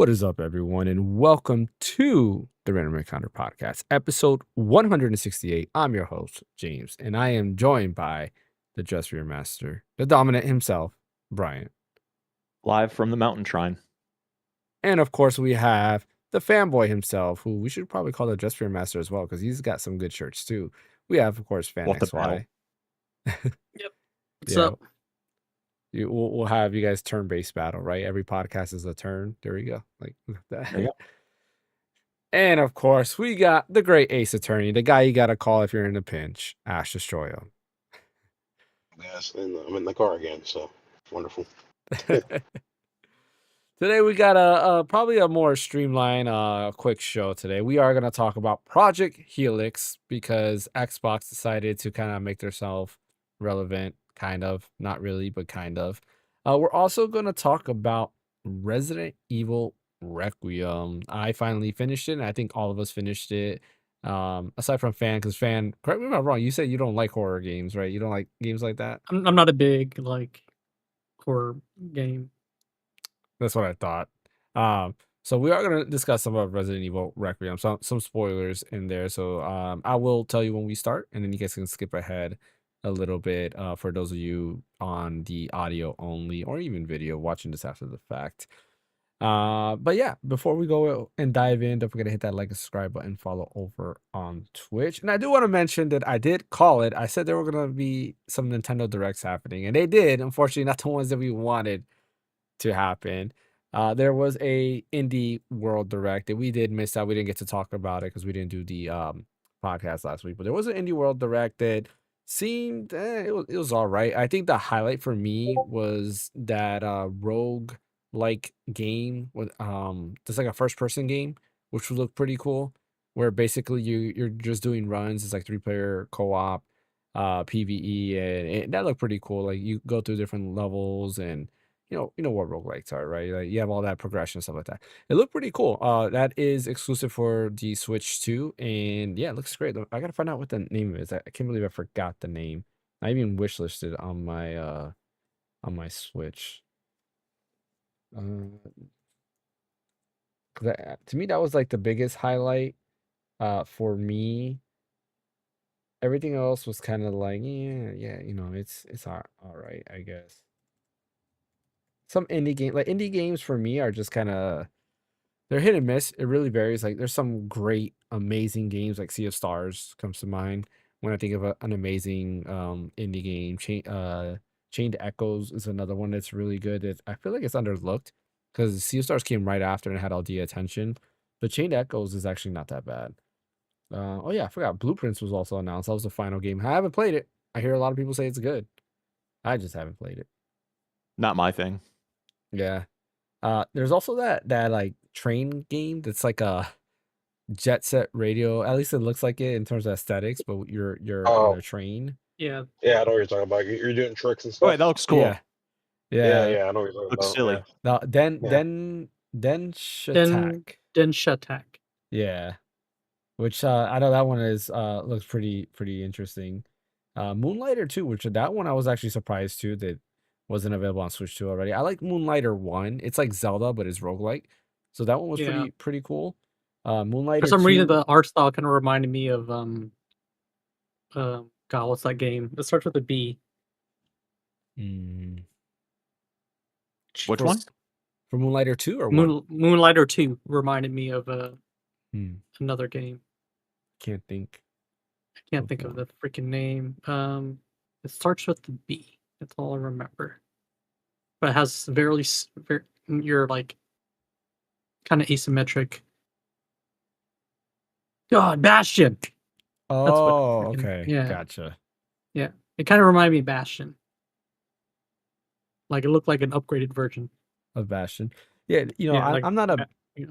What is up, everyone, and welcome to the Random Encounter Podcast, episode 168. I'm your host, James, and I am joined by the Just Rear Master, the dominant himself, Brian. Live from the Mountain Shrine. And of course, we have the fanboy himself, who we should probably call the Just Rear Master as well, because he's got some good shirts too. We have, of course, Phaneckswhy. Yep. What's Yeah. up? We'll have you guys turn-based battle, right? Every podcast is a turn. There we go. Like that. There you go. And of course, we got the great Ace Attorney, the guy you got to call if you're in a pinch, Ash Destroyer. Yes, and I'm in the car again, so wonderful. Today we got a probably a more streamlined, quick show. Today we are going to talk about Project Helix because Xbox decided to kind of make themselves relevant, kind of, not really, but kind of. We're also going to talk about Resdient Evil Requiem. I finally finished it, and I think all of us finished it. Aside from because correct me if I'm wrong, you said you don't like horror games, right? You don't like games like that? I'm not a big horror game. That's what I thought. So we are going to discuss some of Resident Evil Requiem, some spoilers in there. So I will tell you when we start, and then you guys can skip ahead a little bit for those of you on the audio only or even video watching this after the fact. But yeah, before we go and dive in, don't forget to hit that like and subscribe button, follow over on Twitch. And I do want to mention that I did call it. I said there were going to be some Nintendo Directs happening, and they did. Unfortunately, not the ones that we wanted to happen. There was a Indie World Direct that we did miss out. We didn't get to talk about it because we didn't do the podcast last week. But there was an Indie World Direct that seemed it was all right. I think the highlight for me was that rogue like game with just like a first person game, which would look pretty cool, where basically you're just doing runs. It's like 3-player co-op PvE, and that looked pretty cool. Like you go through different levels, and you know what roguelikes are, right? Like you have all that progression and stuff like that. It looked pretty cool. That is exclusive for the Switch too, and yeah, it looks great. I gotta find out what the name is. I can't believe I forgot the name. I even wishlisted on my Switch. To me, that was like the biggest highlight for me. Everything else was kind of like, yeah, it's all right, I guess. Some indie games for me are just kind of, they're hit and miss. It really varies. Like there's some great, amazing games like Sea of Stars comes to mind when I think of an amazing indie game. Chained Echoes is another one that's really good. I feel like it's underlooked because Sea of Stars came right after and had all the attention. But Chained Echoes is actually not that bad. Oh yeah, I forgot. Blueprints was also announced. That was the final game. I haven't played it. I hear a lot of people say it's good. I just haven't played it. Not my thing. Yeah. There's also that like train game that's like a Jet Set Radio. At least it looks like it in terms of aesthetics, but you're on a train. Yeah. Yeah, I know what you're talking about. You're doing tricks and stuff. Wait, that looks cool. Yeah. Yeah, I know what you're talking Looks about. silly. Yeah. Now, then Shatak. Shatak. Yeah. Which I know that one is looks pretty interesting. Moonlighter 2, which that one I was actually surprised too that wasn't available on Switch 2 already. I like Moonlighter 1. It's like Zelda, but it's roguelike. So that one was pretty cool. Moonlighter For some 2, reason the art style kind of reminded me of God, what's that game? It starts with a B. Which one? For Moonlighter 2 or what? Moonlighter 2 reminded me of another game. Can't think. I can't think of the freaking name. It starts with the B. That's all I remember. But it has very you're like kind of asymmetric. God, Bastion. Oh, okay. Yeah. Gotcha. Yeah. It kind of reminded me of Bastion. Like it looked like an upgraded version of Bastion. Yeah, I'm not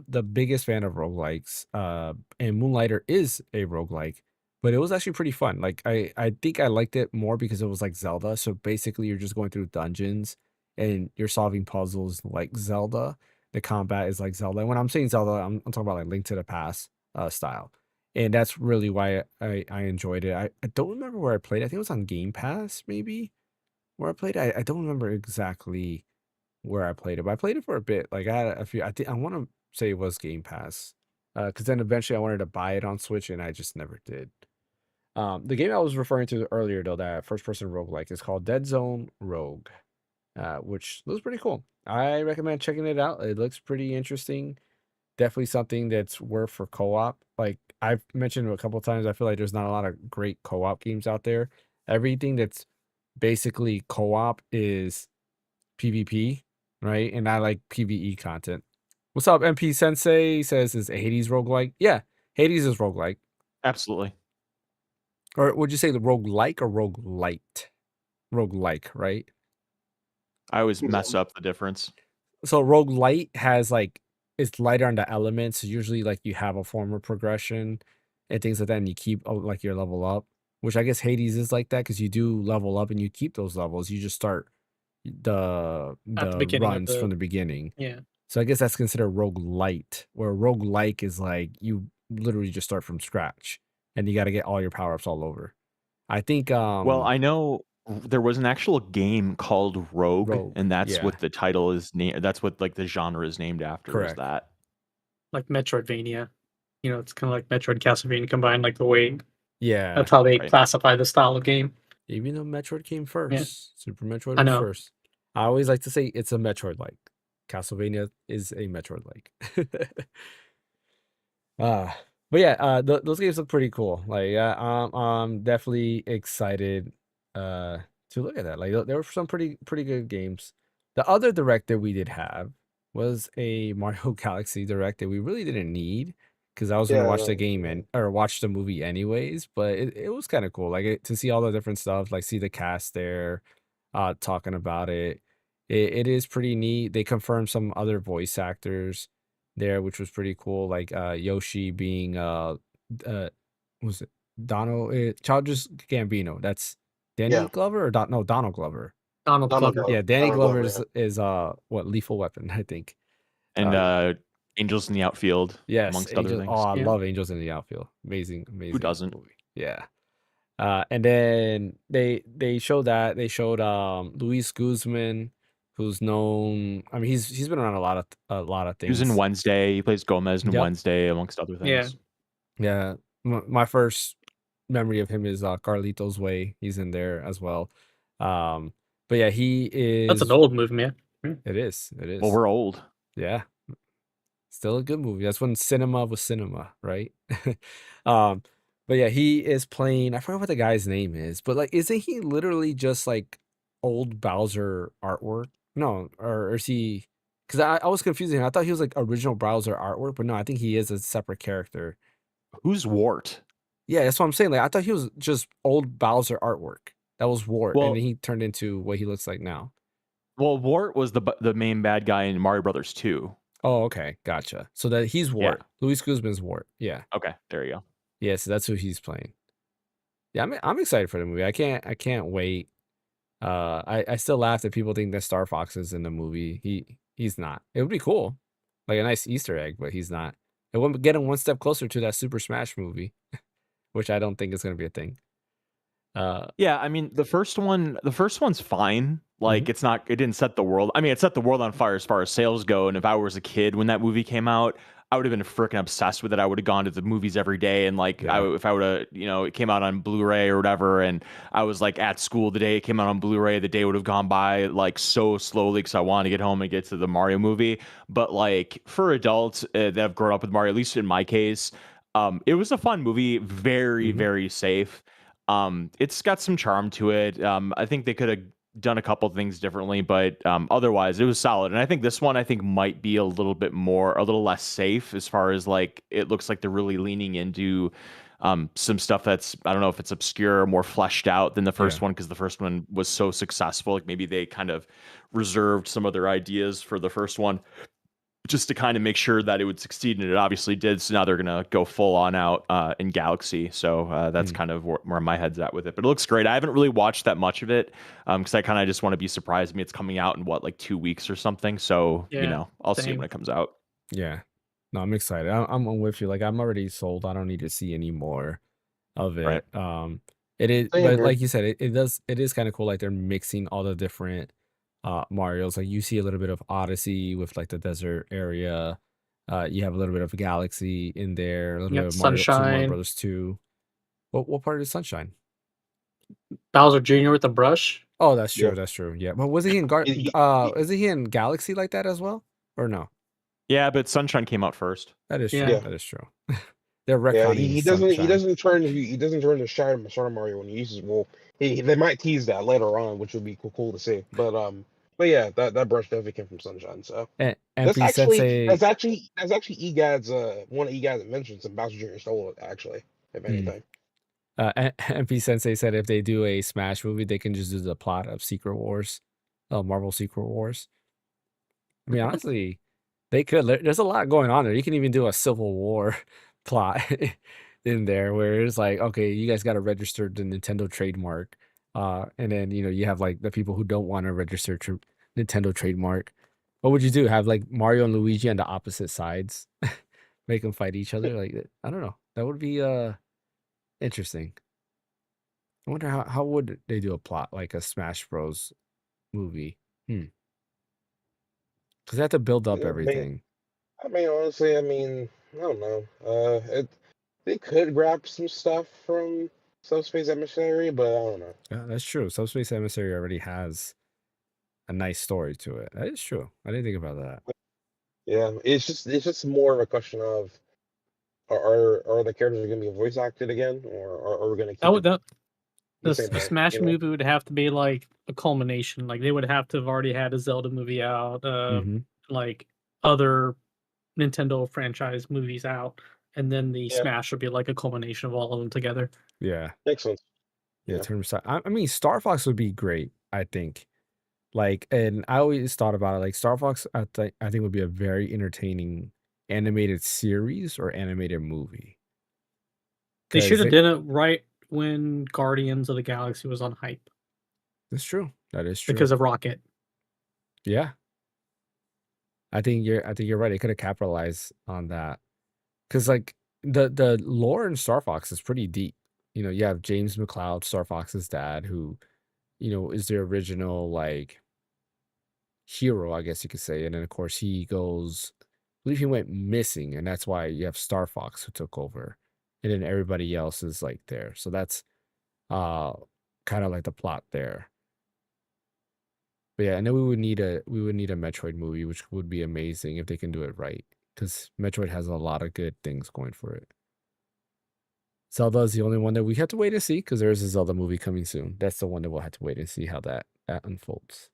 the biggest fan of roguelikes. And Moonlighter is a roguelike, but it was actually pretty fun. Like I think I liked it more because it was like Zelda. So basically you're just going through dungeons and you're solving puzzles like Zelda. The combat is like Zelda. And when I'm saying Zelda, I'm talking about like Link to the Past style. And that's really why I enjoyed it. I don't remember where I played. I think it was on Game Pass, maybe, where I played. I don't remember exactly where I played it, but I played it for a bit. Like I had a few. I want to say it was Game Pass. Because then eventually I wanted to buy it on Switch and I just never did. The game I was referring to earlier, though, that first person roguelike, is called Dead Zone Rogue, which looks pretty cool. I recommend checking it out. It looks pretty interesting. Definitely something that's worth for co-op. Like I've mentioned a couple times, I feel like there's not a lot of great co-op games out there. Everything that's basically co-op is PvP, right? And I like PvE content. What's up, MP Sensei? Says, is Hades roguelike? Yeah, Hades is roguelike. Absolutely. Or would you say the roguelike or roguelite? Roguelike, right? I always mess up the difference. So roguelite has like, it's lighter on the elements. Usually like you have a form of progression and things like that, and you keep like your level up, which I guess Hades is like that because you do level up and you keep those levels. You just start At the the beginning of runs from the the beginning. yeah. So I guess that's considered roguelite, where roguelike is like you literally just start from scratch and you got to get all your power-ups all over. I think Well, I know there was an actual game called Rogue, Rogue, and that's yeah. what the title is named. That's what like the genre is named after. Is Correct. that? Like Metroidvania. You know, it's kind of like Metroid Castlevania combined, like the way Yeah. that's how they Right. classify the style of game. Even though Metroid came first. Super Metroid I was know. first. I always like to say it's a Metroid-like. Castlevania is a Metroid-like. But yeah, those games look pretty cool. Like, I'm definitely excited to look at that. Like, there were some pretty good games. The other direct that we did have was a Mario Galaxy direct that we really didn't need because I was gonna Yeah, watch the no, game yeah. or watch the movie anyways. But it was kind of cool, like to see all the different stuff, like see the cast there, talking about it. It is pretty neat. They confirmed some other voice actors there, which was pretty cool. Like Yoshi being what was it Donald Childish Gambino. That's Danny Yeah. Glover or no, Donald Glover. Donald Donald Glover. Glover. Yeah, Danny Donald Glover Glover, is what Lethal Weapon, I think. And Angels in the Outfield, Yes, amongst other Angels. Oh, things. I Yeah. love Angels in the Outfield. Amazing Who doesn't? movie. Yeah. And then they showed Luis Guzman, who's known. I mean, he's been around a lot of He was in things. Wednesday. He plays Gomez in Yep. Wednesday, amongst other Yeah. things. Yeah, my first memory of him is Carlito's Way. He's in there as well. But yeah, he is. That's an old movie, man. It is. Well, we're old. Yeah, still a good movie. That's when cinema was cinema, right? um, but yeah, he is playing. I forgot what the guy's name is, but like, isn't he literally just like old Bowser artwork? No, or is he? Because I was confusing. I thought he was like original Bowser artwork, but no, I think he is a separate character. Who's Wart? Yeah, that's what I'm saying. Like, I thought he was just old Bowser artwork. That was Wart, and Well- then he turned into what he looks like now. Well, Wart was the main bad guy in Mario Brothers 2. Oh, okay, gotcha. So that he's Wart. Luis Guzman's Wart. Yeah, Okay, there you go. yeah. So that's who he's playing. Yeah, I'm excited for the movie. I can't wait. I still laugh that people think that Star Fox is in the movie. He's not. It would be cool, like a nice Easter egg, but he's not. It would get him one step closer to that Super Smash movie, which I don't think is going to be a thing. Yeah, I mean the first one's fine. Like it didn't set the world. I mean, it set the world on fire as far as sales go. And if I was a kid when that movie came out, I would have been freaking obsessed with it. I would have gone to the movies every day. And like, Yeah. if I would have, it came out on Blu-ray or whatever, and I was like at school the day it came out on Blu-ray, the day would have gone by like so slowly because I wanted to get home and get to the Mario movie. But like for adults that have grown up with Mario, at least in my case, it was a fun movie, very, very safe. It's got some charm to it. I think they could have done a couple things differently, but otherwise it was solid. And I think this one might be a little less safe as far as like it looks like they're really leaning into some stuff that's, I don't know if it's obscure or more fleshed out than the first one because the first one was so successful. Like maybe they kind of reserved some of their ideas for the first one just to kind of make sure that it would succeed, and it obviously did. So now they're gonna go full on out in Galaxy. So that's kind of where my head's at with it. But it looks great. I haven't really watched that much of it because I kind of just want to be surprised. I mean, it's coming out in like 2 weeks or something. So I'll see it when it comes out. Yeah, no, I'm excited. I'm with you. Like I'm already sold. I don't need to see any more of it. Right. It is, Same but here. like you said, it is kind of cool. Like they're mixing all the different Mario's. Like you see a little bit of Odyssey with like the desert area. You have a little bit of a Galaxy in there, a little You bit got of Super Mario Sunshine, Brothers 2. What part is Sunshine? Bowser Jr. with a brush. Oh, that's Yeah. true. That's true. Yeah, but was he in is he in Galaxy like that as well, or no? Yeah, but Sunshine came out first. That is true. Yeah. That is true. They're Yeah, retconning he doesn't Sunshine. turn to Shadow Mario when he uses they might tease that later on, which would be cool to see. But yeah, that brush definitely came from Sunshine. So And that's MP Sensei. actually EGAD's one of EGAD's inventions, and Bowser Jr. stole it actually, if Hmm. anything. MP Sensei said if they do a Smash movie, they can just do the plot of Secret Wars, Marvel Secret Wars. I mean, honestly, they could. There's a lot going on there. You can even do a Civil War plot in there where it's like, okay, you guys got to register the Nintendo trademark. And then, you have like the people who don't want to register Nintendo trademark. What would you do? Have like Mario and Luigi on the opposite sides? Make them fight each other? Like, I don't know. That would be interesting. I wonder how would they do a plot like a Smash Bros movie? Because they have to build up Yeah, everything. honestly, I don't know. They could grab some stuff from Subspace Emissary, but I don't know. Yeah, that's true. Subspace Emissary already has a nice story to it. That is true. I didn't think about that. Yeah, it's just more of a question of are the characters going to be voice acted again, or are we going to That keep would it that the the same way? Smash movie would have to be like a culmination. Like they would have to have already had a Zelda movie out, Hmm. like other Nintendo franchise movies out, and then the Yeah, Smash would be like a culmination of all of them together. Yeah. makes sense. Yeah. Yeah, I mean, Star Fox would be great, I think. Like, and I always thought about it. Like, Star Fox, I think would be a very entertaining animated series or animated movie. They should Because have done it right when Guardians of the Galaxy was on hype that's true. That is true. because of Rocket. Yeah. I think you're right. They could have capitalized on that. Because like the lore in Star Fox is pretty deep. You have James McCloud, Star Fox's dad, who, is the original like hero, I guess you could say. And then of course he goes, I believe he went missing, and that's why you have Star Fox who took over. And then everybody else is like there. So that's uh kind of like the plot there. But yeah, and then we would need a Metroid movie, which would be amazing if they can do it right. Because Metroid has a lot of good things going for it. Zelda is the only one that we have to wait and see because there is a Zelda movie coming soon. That's the one that we'll have to wait and see how that unfolds.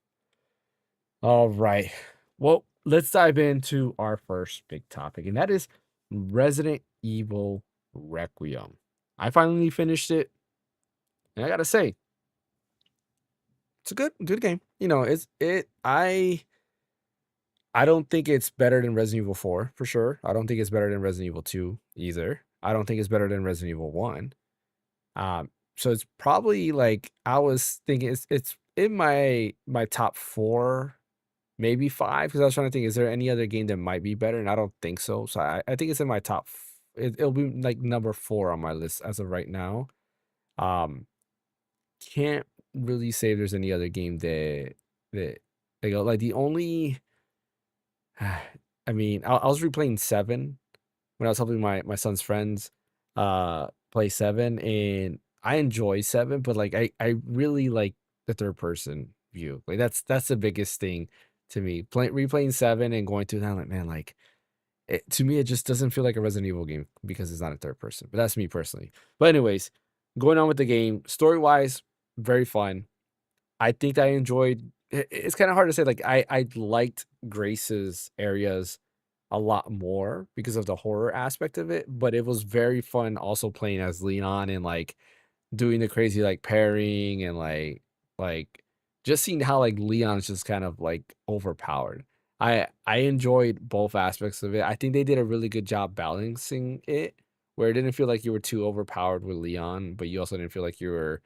All right. Well, let's dive into our first big topic, and that is Resident Evil Requiem. I finally finished it, and I gotta say, it's a good game. I don't think it's better than Resident Evil 4 for sure. I don't think it's better than Resident Evil 2 either. I don't think it's better than Resident Evil 1. So it's probably like I was thinking it's in my top 4, maybe 5, because I was trying to think, is there any other game that might be better? And I don't think so. So I think it's in my top. It'll be like number 4 on my list as of right now. Can't really say if there's any other game that they go like the only. I mean, I was replaying 7 when I was helping my son's friends play 7, and I enjoy 7, but like I really like the third person view. Like that's the biggest thing to me. Replaying 7 and going through that, I'm like, man, like to me it just doesn't feel like a Resident Evil game because it's not a third person. But that's me personally. But anyways, going on with the game, story-wise, very fun. I think that I enjoyed it's kind of hard to say, like I liked Grace's areas a lot more because of the horror aspect of it, but it was very fun also playing as Leon and like doing the crazy like pairing and like just seeing how like Leon's just kind of like overpowered. I enjoyed both aspects of it. I think they did a really good job balancing it where it didn't feel like you were too overpowered with Leon, but you also didn't feel like you were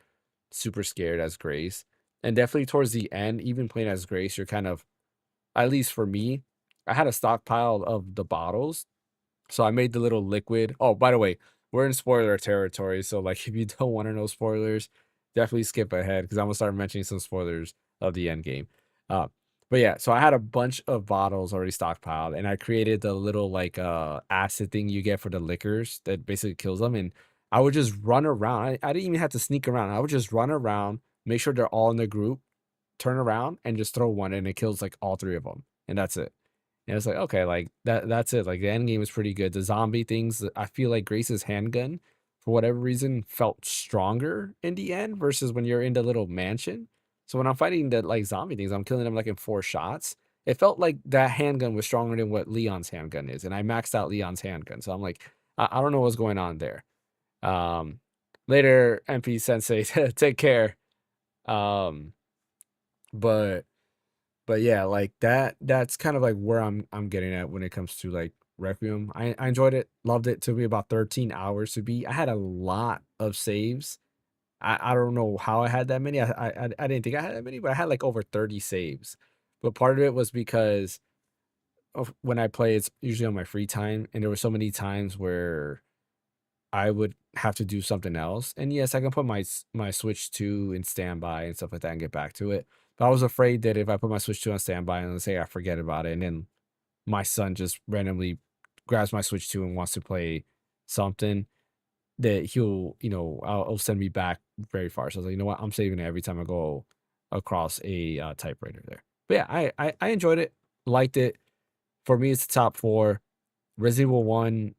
super scared as Grace. And definitely towards the end, even playing as Grace, you're kind of, at least for me, I had a stockpile of the bottles. So I made the little liquid. Oh, by the way, we're in spoiler territory. So like if you don't want to know spoilers, definitely skip ahead because I'm gonna start mentioning some spoilers of the end game. Uh, But yeah, so I had a bunch of bottles already stockpiled, and I created the little like acid thing you get for the liquors that basically kills them. And I would just run around. I didn't even have to sneak around. I would just run around, make sure they're all in the group, turn around, and just throw one, and it kills like all three of them, and that's it. And it's like, okay, like that's it. Like the end game is pretty good. The zombie things, I feel like Grace's handgun, for whatever reason, felt stronger in the end versus when you're in the little mansion. So when I'm fighting the like zombie things, I'm killing them like in 4 shots. It felt like that handgun was stronger than what Leon's handgun is, and I maxed out Leon's handgun. So I'm like, I don't know what's going on there. Um, Later, MP Sensei, take care. Um, but yeah, like that's kind of like where I'm getting at when it comes to like Requiem. I enjoyed it, loved it. Took me about 13 hours to beat. I had a lot of saves. I don't know how I had that many. I didn't think I had that many, but I had like over 30 saves. But part of it was because of when I play, it's usually on my free time, and there were so many times where I would have to do something else. And yes, I can put my Switch 2 in standby and stuff like that and get back to it. But I was afraid that if I put my Switch 2 on standby and let's say I forget about it, and then my son just randomly grabs my Switch 2 and wants to play something, that he'll, I'll send me back very far. So I was like, you know what? I'm saving it every time I go across a typewriter there. But yeah, I enjoyed it, liked it. For me, it's the top 4. Resident Evil 1,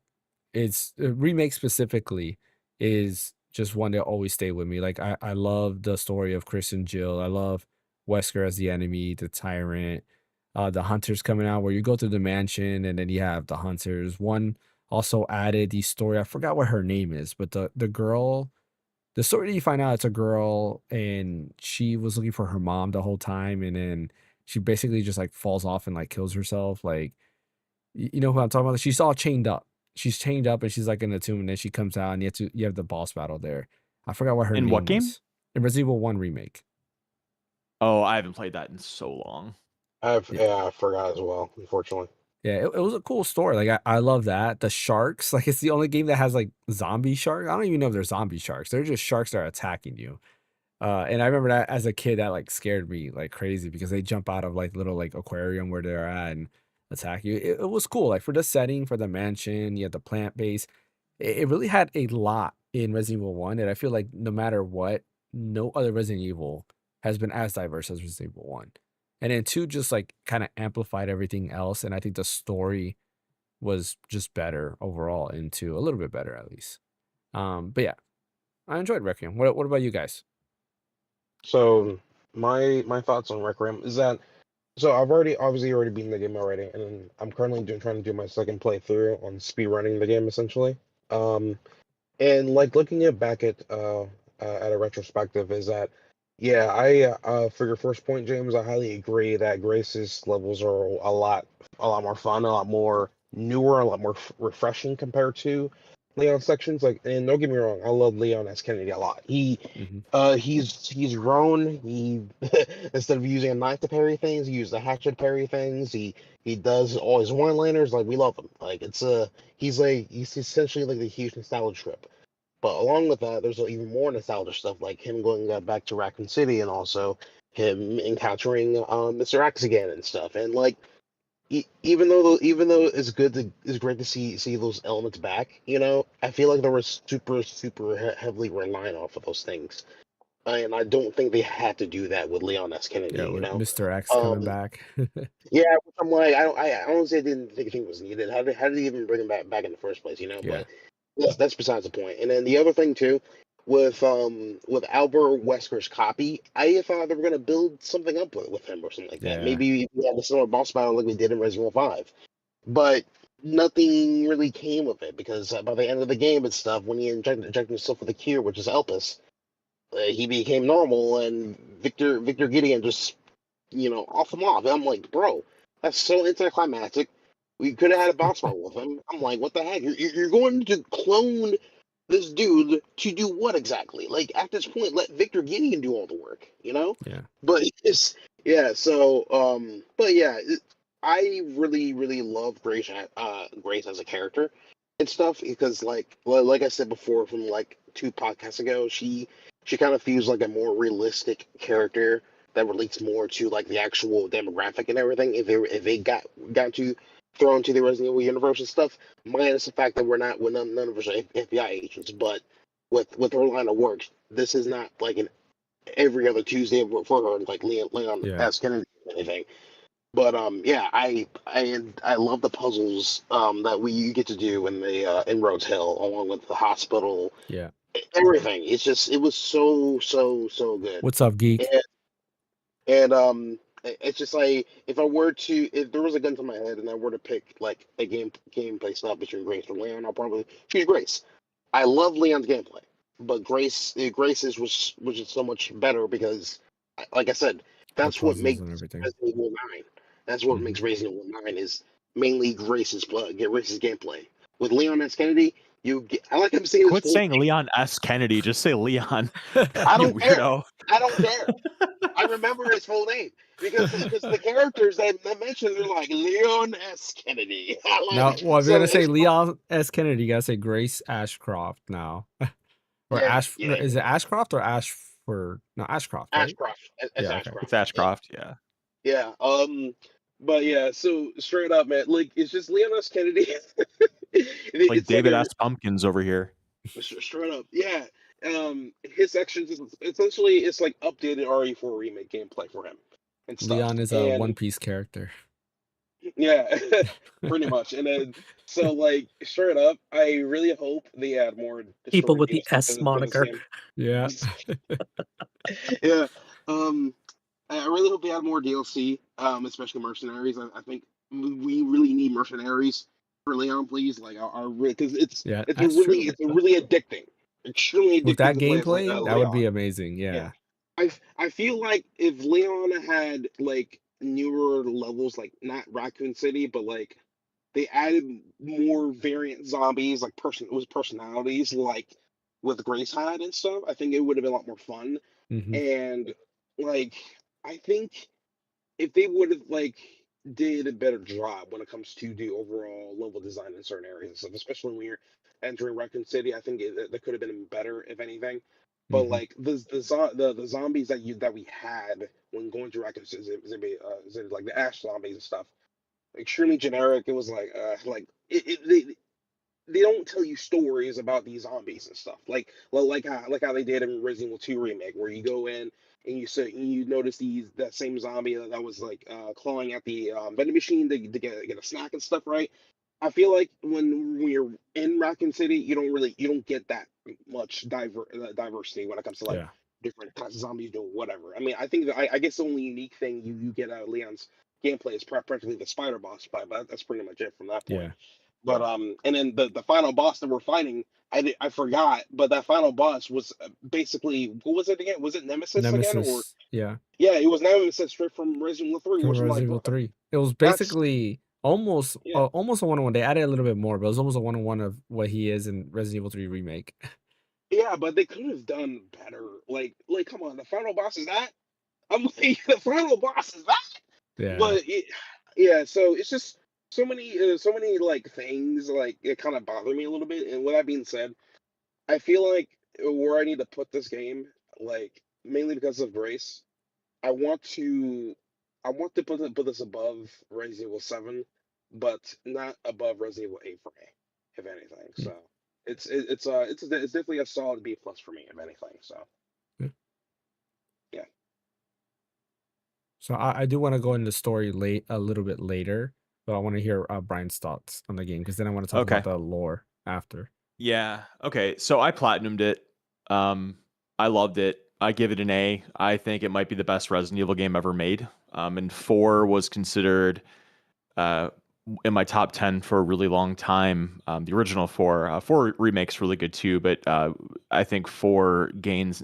it's remake specifically is just one that always stay with me. Like I love the story of Chris and Jill. I love Wesker as the enemy, the tyrant, the hunters coming out where you go through the mansion and then you have the hunters. One also added the story. I forgot what her name is, but the girl, the story that you find out it's a girl and she was looking for her mom the whole time, and then she basically just like falls off and like kills herself. Like you know who I'm talking about? She's all chained up. She's chained up and she's like in the tomb, and then she comes out and you have the boss battle there. I forgot what her In what name game? was. In Resident Evil 1 remake. Oh, I haven't played that in so long. I've Yeah. yeah, I forgot as well, unfortunately. Yeah, it was a cool story. Like I love that. The sharks, like it's the only game that has like zombie sharks. I don't even know if they're zombie sharks. They're just sharks that are attacking you. And I remember that as a kid, that like scared me like crazy because they jump out of like little like aquarium where they're at and attack you. It was cool. Like for the setting, for the mansion, you had the plant base. It really had a lot in Resident Evil 1, and I feel like no matter what, no other Resident Evil has been as diverse as Resident Evil 1. And then 2 just like kind of amplified everything else. And I think the story was just better overall in 2, a little bit better at least. But yeah, I enjoyed Requiem. What about you guys? So my thoughts on Requiem is that so I've already beaten the game already, and then I'm currently trying to do my second playthrough on speed running the game essentially. Um, and like looking at a retrospective is that yeah, for your first point, James, I highly agree that Grace's levels are a lot more fun, a lot more newer, a lot more refreshing compared to Leon's sections. Like, and don't get me wrong, I love Leon S. Kennedy a lot. Hmm. He's grown. He instead of using a knife to parry things, he used a hatchet to parry things. He does all his one-liners. Like we love him. Like he's essentially like the huge nostalgia trip. But along with that, there's even more nostalgia stuff, like him going back to Raccoon City, and also him encountering Mr. X again and stuff. And like, even though it's great to see those elements back, I feel like they were super heavily relying off of those things, and I don't think they had to do that with Leon S. Kennedy. Yeah, with Mr. X coming Um, back. yeah, which I'm like, I don't say I didn't think it was needed. How did they even bring him back in the first place? Yeah. But that's besides the point. And then the other thing too, with Albert Wesker's copy, I thought they were gonna build something up with him or something like that. Yeah. Maybe we had a similar boss battle like we did in Resident Evil 5, but nothing really came of it because by the end of the game and stuff, when he injected himself with the cure, which is Elpis, he became normal, and Victor Gideon just off him off. And I'm like, bro, that's so anticlimactic. We could have had a boss battle with him. I'm like, what the heck? You're going to clone this dude to do what exactly? Like at this point, let Victor Gideon do all the work, Yeah. But it's yeah. So but yeah, I really love Grace as a character and stuff because like I said before from like 2 podcasts ago, she kind of feels like a more realistic character that relates more to like the actual demographic and everything. If they got you thrown to the Resident Evil universe and stuff, minus the fact that none of us are FBI agents, but with her line of work, this is not like an every other Tuesday for her, like Leon Yeah. S. Kennedy or anything. But yeah, I love the puzzles that you get to do in the in Rhodes Hill, along with the hospital, Yeah. everything. It was so good. What's up, geek? It's just like if there was a gun to my head and I were to pick like a gameplay style between Grace or Leon, I'll probably choose Grace. I love Leon's gameplay, but Grace's was just so much better because, like I said, The that's what puzzles makes and everything. Resident Evil 9. That's what Mhm. makes Resident Evil 9 is mainly Grace's gameplay. With Leon S. Kennedy, I like him saying his Quit full saying name. Leon S. Kennedy. Just say Leon. I You don't care. weirdo. I don't care. I remember his full name because the characters that mentioned they're like Leon S. Kennedy. Now, well, if you're So gonna say it's Leon S. Kennedy, you gotta say Grace Ashcroft now. Or yeah, Ash? yeah, Is it Ashcroft or Ashford? No, Ashcroft, right? Ashcroft. It's Yeah. Okay. Ashcroft. It's Ashcroft. Yeah. Yeah. But yeah. So straight up, man, like it's just Leon S. Kennedy. Like It's like David a S. Pumpkins over here. straight up. Yeah. His sections is essentially it's like updated RE4 remake gameplay for him and stuff. Leon is a One And Piece character. yeah, pretty much. And then so like straight up, I really hope they add more People story with the DLC S to this moniker. game. Yeah. Yeah. I really hope they add more DLC, especially mercenaries. I think we really need mercenaries for Leon, please. Like, because Yeah, that's true. it's a really addicting, extremely With addicting that to play as gameplay, that would Leon. be amazing. Yeah, Yeah. I feel like if Leon had like newer levels, like not Raccoon City, but like they added more variant zombies, like personalities, like with Grace had and stuff, I think it would have been a lot more fun. Hmm. And like I think if they would have like did a better job when it comes to the overall level design in certain areas and stuff, especially when you're entering Raccoon City, I think that could have been better if anything. But Hmm. like the zombies that we had when going to Raccoon City, like the Ash zombies and stuff, extremely generic. It was like they don't tell you stories about these zombies and stuff. Like how they did in Resident Evil 2 remake, where you go in and you notice that same zombie that was like clawing at the vending machine to get a snack and stuff, right? I feel like when you're in Raccoon City, you don't get that much diversity when it comes to like Yeah. different types of zombies doing whatever. I mean, I think that I guess the only unique thing you get out of Leon's gameplay is practically the spider boss fight, but that's pretty much it from that point. Yeah. But and then the final boss that we're fighting, I forgot, but that final boss was basically what was it again? Was it Nemesis again, or Nemesis. Yeah. yeah, it was Nemesis straight from Resident Evil 3, From which I'm like, Resident Evil bro, 3. It was that's basically almost yeah, almost a one-on-one. They added a little bit more, but it was almost a one-on-one of what he is in Resident Evil 3 remake. yeah, but they could have done better. Come on, the final boss is that? I'm like, the final boss is that? Yeah. But yeah, so it's just so many like things like it kind of bother me a little bit. And with that being said, I feel like where I need to put this game, like mainly because of Grace, I want to put this above Resident Evil 7, but not above Resident Evil 8 for me, if anything. Hmm. So it's definitely a solid B plus for me, if anything. So Yeah. yeah. So I do want to go into the story a little bit later, but I want to hear Brian's thoughts on the game because then I want to talk about Okay. the lore after. Yeah. Okay. So I platinumed it. I loved it. I give it an A. I think it might be the best Resident Evil game ever made. And 4 was considered in my top 10 for a really long time. The original 4, 4 remake's really good too, but I think 4 gains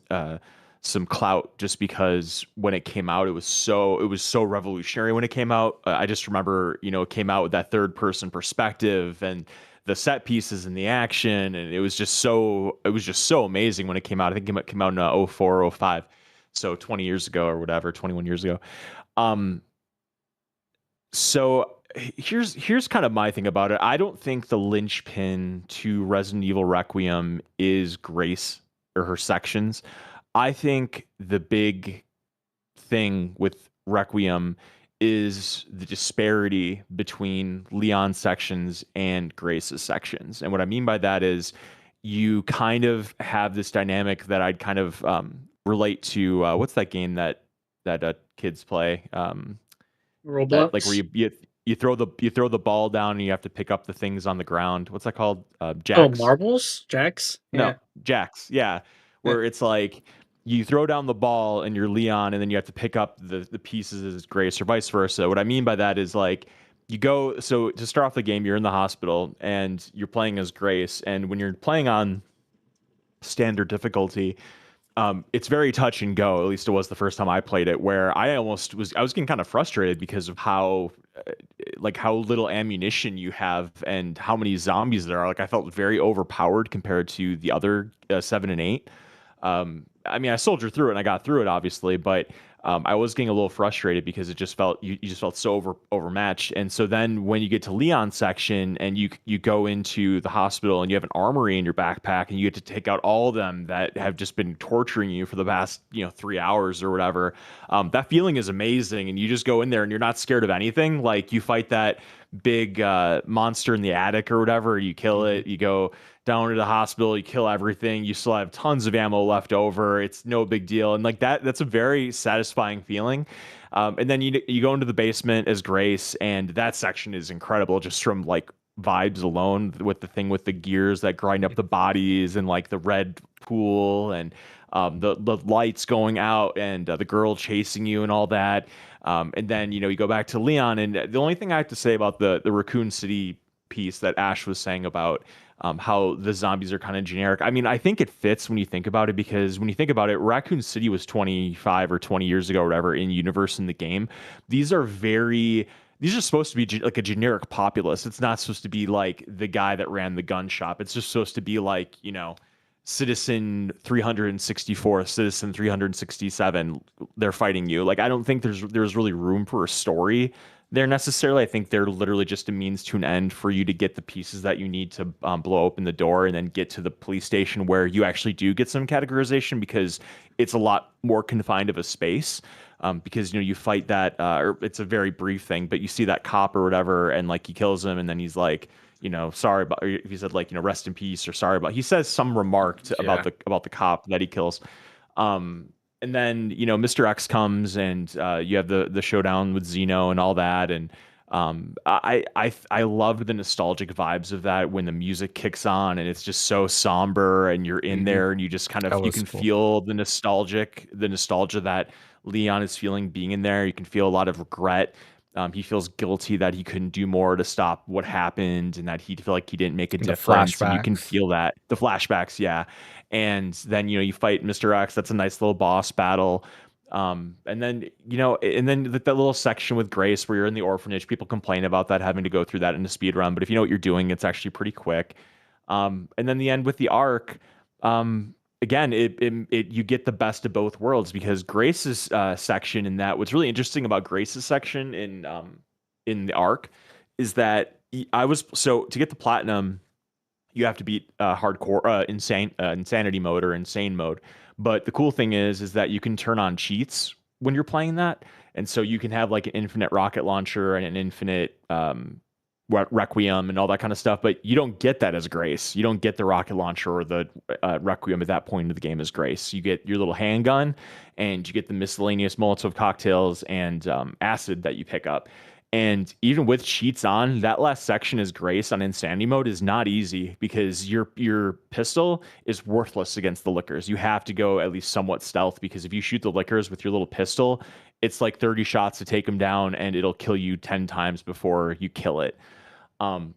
some clout just because when it came out, it was so revolutionary when it came out. I just remember, it came out with that third person perspective and the set pieces and the action, and it was just so amazing when it came out. I think it came out in 04, 05, so 20 years ago or whatever, 21 years ago. So here's kind of my thing about it. I don't think the linchpin to Resident Evil Requiem is Grace or her sections. I think the big thing with Requiem is the disparity between Leon's sections and Grace's sections. And what I mean by that is you kind of have this dynamic that I'd kind of relate to what's that game that kids play? That like where Roblox. you throw the ball down and you have to pick up the things on the ground. What's that called? Oh, Jacks? marbles, jacks. No, Yeah. Jacks. Yeah, Yeah. where it's like you throw down the ball and you're Leon, and then you have to pick up the pieces as Grace or vice versa. What I mean by that is like you go. So to start off the game, you're in the hospital and you're playing as Grace, and when you're playing on standard difficulty, it's very touch and go. At least it was the first time I played it, where I was getting kind of frustrated because of how how little ammunition you have and how many zombies there are. Like I felt very overpowered compared to the other 7 and 8. I mean, I soldiered through it and I got through it, obviously, but I was getting a little frustrated because it just felt you just felt so overmatched. And so then when you get to Leon's section and you go into the hospital and you have an armory in your backpack and you get to take out all of them that have just been torturing you for the past 3 hours or whatever, that feeling is amazing. And you just go in there and you're not scared of anything. Like you fight that big monster in the attic or whatever, you kill it, you go down to the hospital, you kill everything, you still have tons of ammo left over, it's no big deal. And like that's a very satisfying feeling. And then you go into the basement as Grace, and that section is incredible just from like vibes alone, with the thing with the gears that grind up the bodies and like the red pool and the lights going out and the girl chasing you and all that. And then you go back to Leon, and the only thing I have to say about the Raccoon City piece that Ash was saying about how the zombies are kind of generic. I mean, I think it fits when you think about it, because when you think about it, Raccoon City was 25 or 20 years ago or whatever in universe in the game. These are supposed to be like a generic populace. It's not supposed to be like the guy that ran the gun shop. It's just supposed to be like, Citizen 364, Citizen 367, they're fighting you. Like, I don't think there's really room for a story there necessarily. I think they're literally just a means to an end for you to get the pieces that you need to blow open the door and then get to the police station, where you actually do get some categorization, because it's a lot more confined of a space. Because you fight that, or it's a very brief thing, but you see that cop or whatever, and like he kills him, and then he's like, sorry about. Or if he said like, rest in peace, or sorry about. He says some remark about the cop that he kills. And then Mr. X comes, and you have the showdown with Xeno and all that, and I loved the nostalgic vibes of that when the music kicks on and it's just so somber, and you're in there and you just kind of you can feel the nostalgia that Leon is feeling being in there. You can feel a lot of regret. He feels guilty that he couldn't do more to stop what happened, and that he feel like he didn't make a difference. And you can feel that the flashbacks, yeah. And then you fight Mr. X. That's a nice little boss battle. And then that little section with Grace where you're in the orphanage. People complain about that, having to go through that in a speed run, but if you know what you're doing, it's actually pretty quick. And then the end with the arc. Again, you get the best of both worlds, because Grace's section in that. What's really interesting about Grace's section in the arc is that to get the platinum, you have to beat hardcore insanity mode or insane mode. But the cool thing is that you can turn on cheats when you're playing that, and so you can have like an infinite rocket launcher and an infinite Requiem and all that kind of stuff, but you don't get that as Grace. You don't get the rocket launcher or the Requiem at that point in the game as Grace. You get your little handgun, and you get the miscellaneous Molotov cocktails and acid that you pick up. And even with cheats on, that last section as Grace on Insanity mode is not easy, because your pistol is worthless against the lickers. You have to go at least somewhat stealth, because if you shoot the lickers with your little pistol, it's like 30 shots to take them down, and it'll kill you 10 times before you kill it.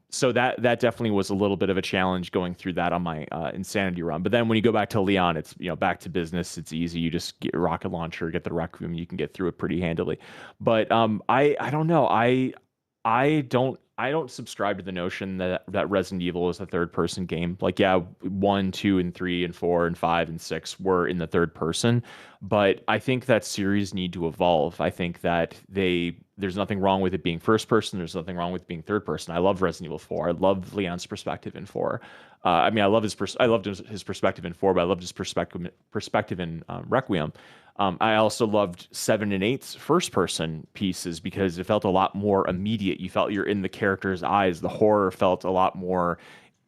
So that definitely was a little bit of a challenge going through that on my Insanity run. But then when you go back to Leon, it's back to business. It's easy. You just get a rocket launcher, get the Requiem, you can get through it pretty handily. But I don't know. I don't subscribe to the notion that Resident Evil is a third person game. Like, yeah, 1, 2, and 3, and 4, and 5, and 6 were in the third person, but I think that series need to evolve. I think that they there's nothing wrong with it being first person. There's nothing wrong with being third person. I love Resident Evil 4. I love Leon's perspective in 4. I mean, I loved his perspective in 4, but I loved his perspective in Requiem. I also loved 7 and 8's first person pieces because it felt a lot more immediate. You felt you're in the character's eyes. The horror felt a lot more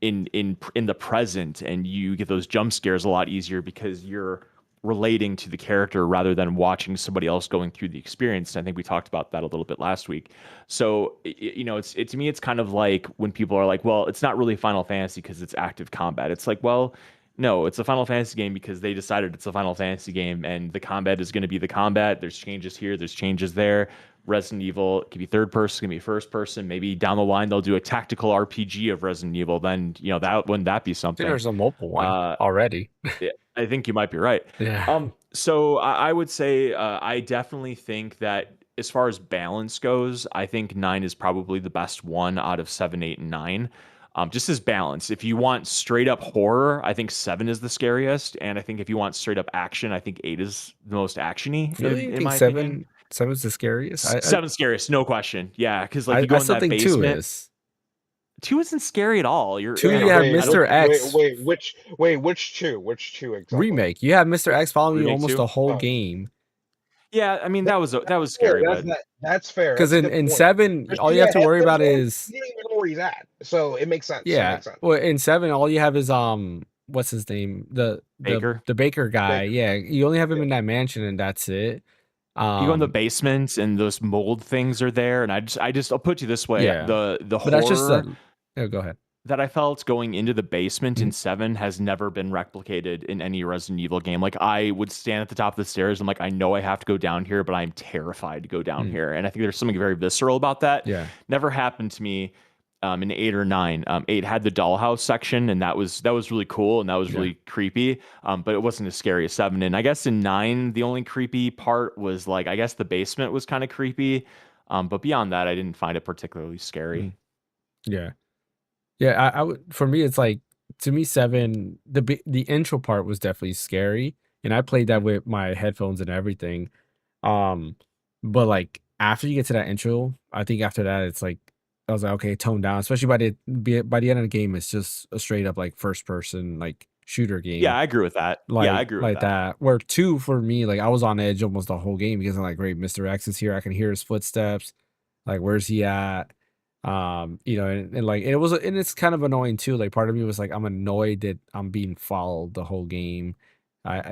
in the present, and you get those jump scares a lot easier because you're relating to the character rather than watching somebody else going through the experience. And I think we talked about that a little bit last week. So you know, it's to me, it's kind of like when people are like, well, it's not really Final Fantasy because it's active combat. It's like, well, no, it's a Final Fantasy game because they decided it's a Final Fantasy game, and the combat is going to be the combat. There's changes here, there's changes there. Resident Evil, it could be third person, it can be first person. Maybe down the line they'll do a tactical RPG of Resident Evil. Then, you know, that wouldn't that be I think something? there's a mobile one already. Yeah, I think you might be right. Yeah. So I would say I definitely think that as far as balance goes, I think 9 is probably the best one out of 7, 8, and 9. Just as balance. If you want straight up horror, I think 7 is the scariest, and I think if you want straight up action, I think 8 is the most actiony Really? You in think my opinion. seven's the scariest? 7's scariest, no question. Yeah, because like you go I in still that think two basement. is. 2 isn't scary at all. You're Two, I you don't, have I don't Mr. X which two? Which two exactly? remake. You have Mr. X following you Remake almost 2? the whole Oh, game. Yeah, I mean that was fair. scary, but That's fair. Because That's a good in point. 7, Because all she you have had to worry about headphones on, is you didn't even know where he's at. So it makes sense. It yeah. makes sense. Well, in 7, all you have is what's his name? Baker. The Baker guy. Baker. Yeah, you only have him Yeah. in that mansion, and that's it. You go in the basement and those mold things are there, and I'll put you this way: Yeah. the But that's just horror go ahead. that I felt going into the basement in Mhm. 7 has never been replicated in any Resident Evil game. Like I would stand at the top of the stairs, I'm like, I know I have to go down here, but I'm terrified to go down here, and I think there's something very visceral about that. Yeah. Never happened to me. In 8 or 9, 8 had the dollhouse section, and that was really cool, and that was really creepy. But it wasn't as scary as 7. And I guess in 9, the only creepy part was like I guess the basement was kind of creepy. But beyond that, I didn't find it particularly scary. Yeah. Yeah, I would, for me it's like, to me 7, the intro part was definitely scary, and I played that with my headphones and everything. But like after you get to that intro, I think after that it's like I was like, okay, tone down, especially by the end of the game it's just a straight up like first person like shooter game. Yeah, I agree with that. Yeah, I agree with Like that. Where 2 for me, like I was on edge almost the whole game because I'm like, great, Mr. X is here. I can hear his footsteps. Like, where's he at? You know, and like and it's kind of annoying too. Like part of me was like, I'm annoyed that I'm being followed the whole game.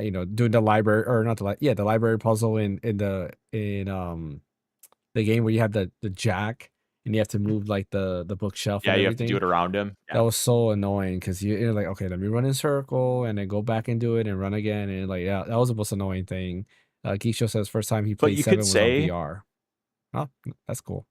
You know, doing the library or not the library puzzle in the game where you have the jack and you have to move like the bookshelf Yeah, and you have to do everything. it around him. That was so annoying because you're like, okay, let me run in circle and then go back and do it and run again. And like, yeah, that was the most annoying thing. GeekShow says first time he But played you 7 could was on say, VR. Oh, that's cool.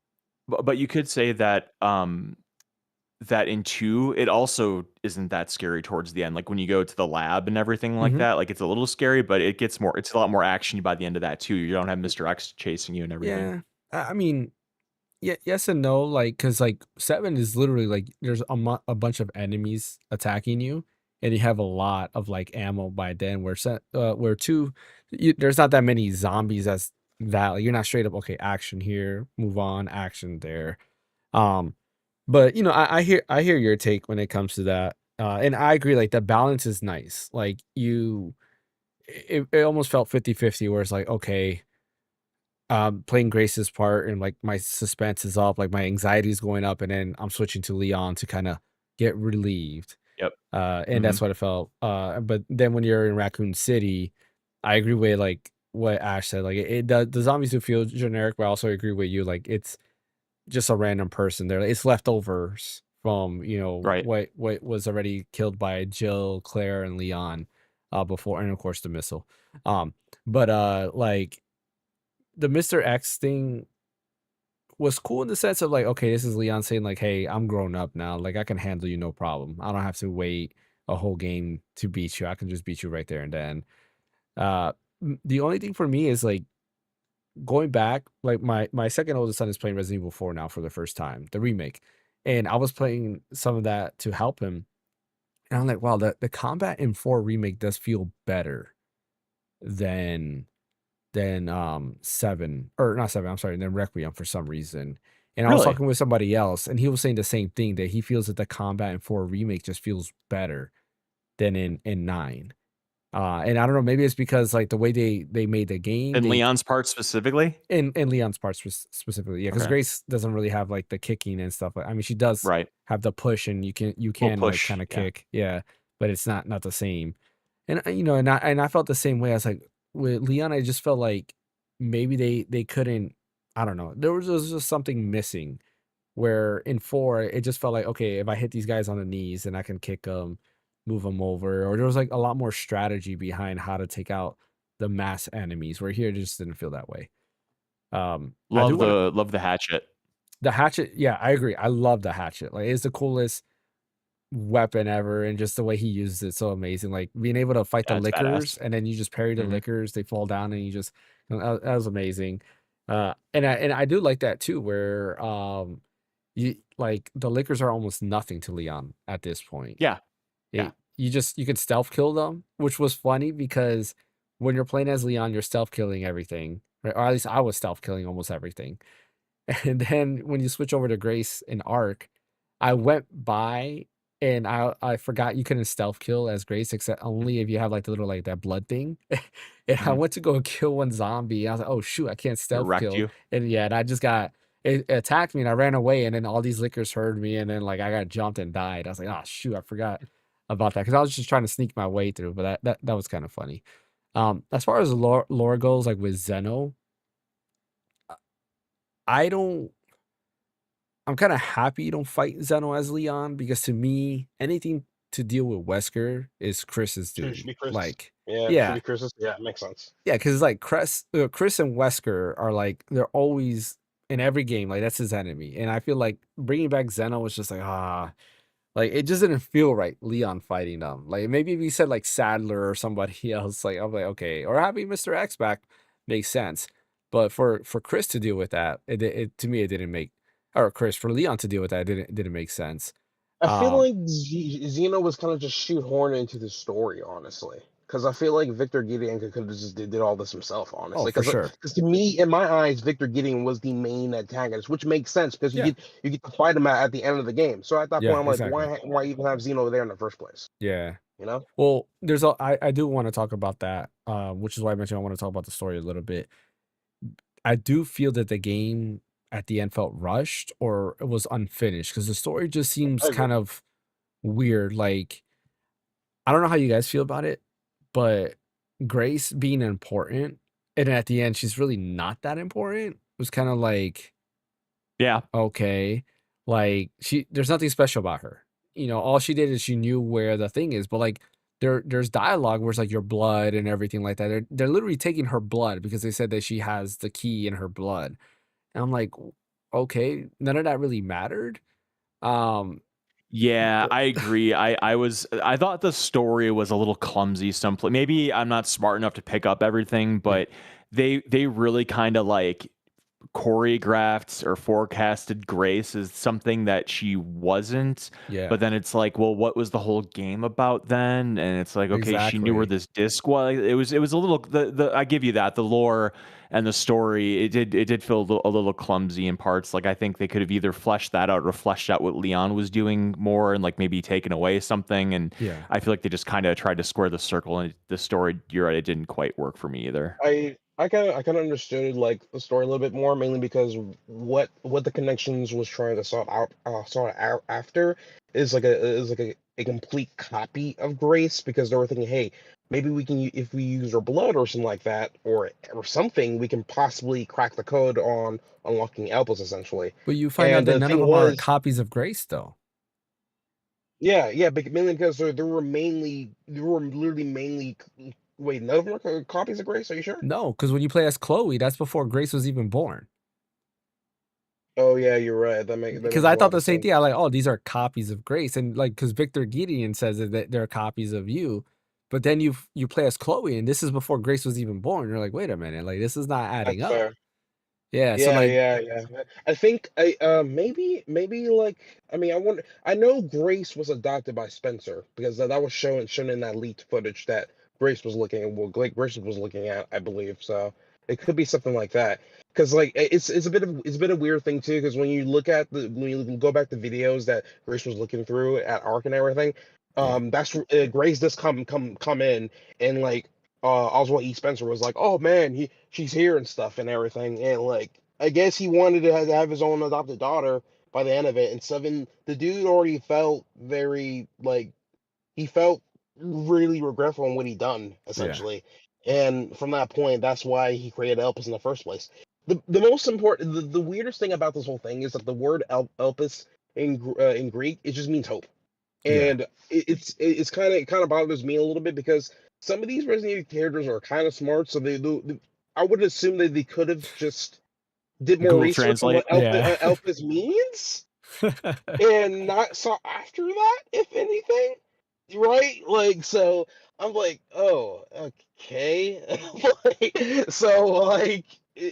but you could say that that in 2 it also isn't that scary towards the end. Like when you go to the lab and everything like that, like it's a little scary, but it's a lot more actiony by the end of that too. You don't have Mr. X chasing you and everything. Yeah, I mean, yeah, yes and no. Like, cause like 7 is literally like there's a bunch of enemies attacking you, and you have a lot of like ammo by then. Where 2, there's not that many zombies as that. Like, you're not straight up okay, action here, move on, action there. But you know, I hear your take when it comes to that, and I agree. Like the balance is nice. Like it almost felt 50-50 where it's like, okay, playing Grace's part and like my suspense is up, like my anxiety is going up, and then I'm switching to Leon to kind of get relieved. Yep. And that's what it felt. But then when you're in Raccoon City, I agree with like what Ash said. Like the zombies do feel generic, but I also agree with you. Like it's just a random person there. It's leftovers from, you know, Right. what was already killed by Jill, Claire, and Leon before, and of course the missile. But like the Mr. X thing was cool in the sense of like, okay, this is Leon saying like, hey, I'm grown up now. Like I can handle you no problem. I don't have to wait a whole game to beat you. I can just beat you right there and then. The only thing for me is like going back, like my second oldest son is playing Resident Evil 4 now for the first time, the remake. And I was playing some of that to help him. And I'm like, wow, the combat in 4 remake does feel better than than 7 or not 7, I'm sorry, than Requiem for some reason. And I was Really? talking with somebody else, and he was saying the same thing, that he feels that the combat in 4 remake just feels better than in 9. And I don't know, maybe it's because like the way they made the game, In they Leon's part specifically? in Leon's part specifically, yeah, because Okay. Grace doesn't really have like the kicking and stuff. I mean, she does Right. have the push, and you Little can like push. kind of Yeah. kick, yeah, but it's not the same. And and I felt the same way. I was like with Leon, I just felt like maybe they couldn't. I don't know. There was just something missing. Where in 4, it just felt like, okay, if I hit these guys on the knees, then I can kick them, move them over, or there was like a lot more strategy behind how to take out the mass enemies. Where here, it just didn't feel that way. I do want to Love the hatchet. the hatchet. Yeah, I agree. I love the hatchet. Like, it's the coolest weapon ever, and just the way he uses it, so amazing. Like being able to fight the Yeah, it's lickers, badass. and then you just parry the Hmm. lickers, they fall down, and you just that was amazing. And I do like that too, where you like the lickers are almost nothing to Leon at this point. Yeah. Yeah. You could stealth kill them, which was funny because when you're playing as Leon, you're stealth killing everything, right? Or at least I was stealth killing almost everything. And then when you switch over to Grace and Arc, I went by and I forgot you couldn't stealth kill as Grace, except Mhm. only if you have like the little like that blood thing. And I Mhm. went to go kill one zombie. I was like, oh shoot, I can't It stealth wrecked kill. you. And yeah, and I just got it attacked me, and I ran away, and then all these lickers heard me, and then like I got jumped and died. I was like, oh shoot, I forgot about that, because I was just trying to sneak my way through, but that was kind of funny. As far as lore goes, like with Zeno, I don't I'm kind of happy you don't fight Zeno as Leon, because to me, anything to deal with Wesker is Chris's Should doing. be Chris. Like, Yeah, should yeah, be Chris's. Yeah, makes sense. yeah, because like Chris and Wesker are like they're always in every game. Like that's his enemy, and I feel like bringing back Zeno was just like like it just didn't feel right. Leon fighting them. Like maybe if he said like Sadler or somebody else, like I'm like okay, or having Mr. X back makes sense. But for Chris to deal with that, it to me it didn't make, or Chris for Leon to deal with that, it didn't make sense. I feel Um, like Xeno was kind of just shoehorned into the story, honestly. Because I feel like Victor Gideon could have just did all this himself, oh honestly. for Because sure, to me, in my eyes, Victor Gideon was the main antagonist, which makes sense because yeah, you get to fight him at the end of the game. So at that point, yeah, I'm like, exactly, why even have Xeno there in the first place? yeah. You know? Well, I do want to talk about that, which is why I mentioned I want to talk about the story a little bit. I do feel that the game at the end felt rushed, or it was unfinished, because the story just I seems agree. kind of weird. Like, I don't know how you guys feel about it, but Grace being important, and at the end she's really not that important, was kind of like, Yeah. okay, like there's nothing special about her. All she did is she knew where the thing is, but like there's dialogue where it's like your blood and everything like that. They're literally taking her blood because they said that she has the key in her blood. And I'm like, okay, none of that really mattered. Um, Yeah, but I agree. I thought the story was a little clumsy someplace. Maybe I'm not smart enough to pick up everything, yeah, but they really kind of like choreographed or forecasted Grace as something that she wasn't. yeah, But then it's like, well, what was the whole game about then? And it's like, okay, she knew where exactly. this disc was. It was a little the I give you that, the lore and the story, it did feel a little clumsy in parts. Like I think they could have either fleshed that out or fleshed out what Leon was doing more, and like maybe taken away something. And Yeah. I feel like they just kind of tried to square the circle, and the story, you're right, it didn't quite work for me either. I kind of understood like the story a little bit more, mainly because what the connections was trying to sort out after is like a complete copy of Grace, because they were thinking, hey, maybe we can if we use her blood or something like that, or something, we can possibly crack the code on unlocking Elpis essentially. But you find out And that the none of thing them are was, copies of Grace, though. yeah, mainly because they were literally mainly. Wait, none of them are copies of Grace? Are you sure? No, because when you play as Chloe, that's before Grace was even born. Oh yeah, you're right. That Because makes a I thought lot the of same thing. sense. I like, oh, these are copies of Grace, and like, because Victor Gideon says that they're copies of you, but then you play as Chloe, and this is before Grace was even born. You're like, wait a minute, like this is not adding That's up. fair. Yeah, so Yeah, like, yeah, yeah. I think maybe like I mean I wonder I know Grace was adopted by Spencer because that was shown in that leaked footage that Grace was looking at, I believe. So It could be something like that. Because like it's a bit of weird thing too. Because when you look at when you go back to videos that Grace was looking through at Ark and everything, Yeah. that's Grace does come in, and like Oswald E. Spencer was like, oh man, she's here and stuff and everything, and like I guess he wanted to have his own adopted daughter by the end of it, and Seven, the dude already felt very like he felt really regretful in what he done Yeah. essentially, and from that point, that's why he created Elpis in the first place. The most important, the weirdest thing about this whole thing is that the word Elpis in Greek, it just means hope, Yeah. and it's kind of bothers me a little bit because some of these Resident Evil characters are kind of smart, so I would assume that they could have just did more Google research on Translate. what Yeah. Elpis means and not saw after that, if anything, right? Like, so I'm like, oh, okay.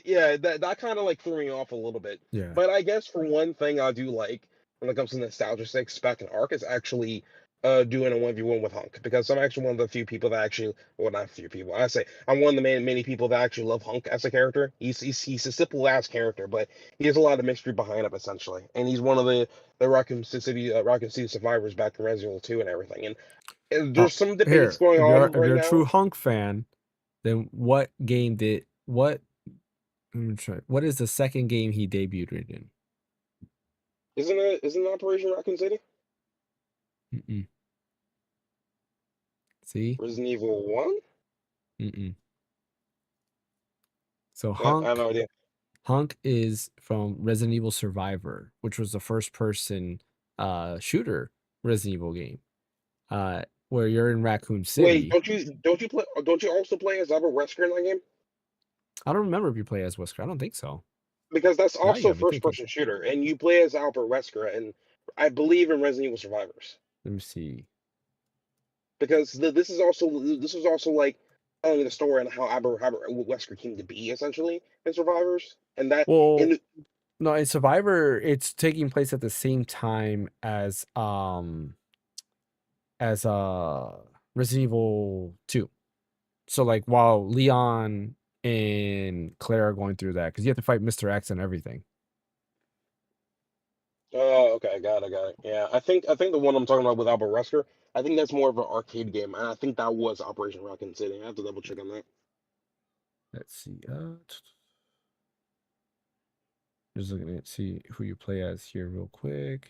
Yeah, that kind of like threw me off a little bit. Yeah. But I guess for one thing, I do like when it comes to nostalgia stakes back in Ark is actually doing a 1v1 with Hunk, because I'm actually one of the few people that actually, well, not few people, I say I'm one of the many people that actually love Hunk as a character. He's a simple ass character, but he has a lot of mystery behind him essentially, and he's one of the Raccoon City survivors back in Resident Evil 2 and everything. And Oh, there's some debates here. going on If right you're a true now. Hunk fan, then what game did what? Let me try. What is the second game he debuted in? Isn't it Operation Raccoon City? Mm-mm. See? Resident Evil 1? Mm-mm. So Yeah, I have no idea. Hunk is from Resident Evil Survivor, which was the first person shooter Resident Evil game. Where you're in Raccoon Wait, City. don't you also play as Albert Wesker in that game? I don't remember if you play as Wesker. I don't think so. Because that's Now you also a got me first thinking. person shooter, and you play as Albert Wesker, and I believe in Resident Evil Survivors. Let me see. Because this is also like telling the story on how Albert Wesker came to be essentially in Survivors, and that Well, in no, in Survivor, it's taking place at the same time as Resident Evil 2. So like while Leon and Claire are going through that, because you have to fight Mr. X and everything. Oh, okay, got it. Yeah, I think the one I'm talking about with Albert Wesker, I think that's more of an arcade game, and I think that was Operation Raccoon City. I have to double check on that. Let's see. Just looking at see who you play as here real quick.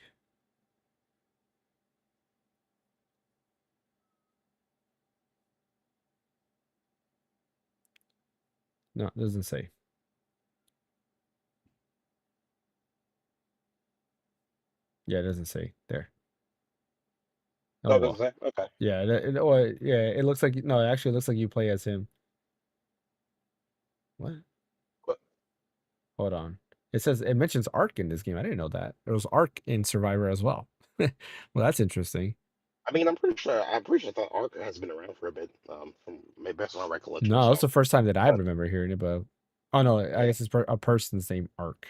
No, it doesn't say. Yeah, it doesn't say there. Oh, Oh it doesn't well. say? Okay. Yeah, it looks like no, it actually looks like you play as him. What? But Hold on. It says it mentions Ark in this game. I didn't know that. There was Ark in Survivor as well. Well, that's interesting. I mean, I'm pretty sure that Ark has been around for a bit, from maybe based on my recollection. No, it's So, the first time that I but remember hearing it, but oh no, I yeah, guess it's a person's name Ark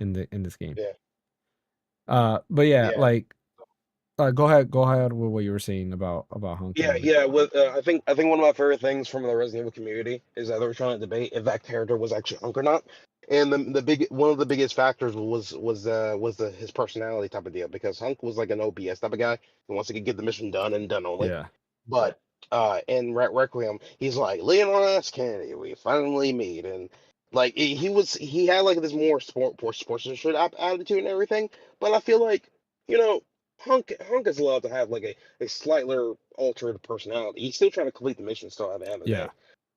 in this game. yeah, But yeah, yeah. like go ahead with what you were saying about Hunk Yeah, and yeah. I think one of my favorite things from the Resident Evil community is that they were trying to debate if that character was actually Hunk or not. And the one of the biggest factors was his personality type of deal, because Hunk was like an OPS type of guy who wants to get the mission done and done only. yeah. But in Requiem, he's like, Leon S. Kennedy, we finally meet, and like he had like this more sportsmanship attitude and everything. But I feel like, you know, Hunk is allowed to have like a slightly altered personality. He's still trying to complete the mission still at the end of the Yeah. day.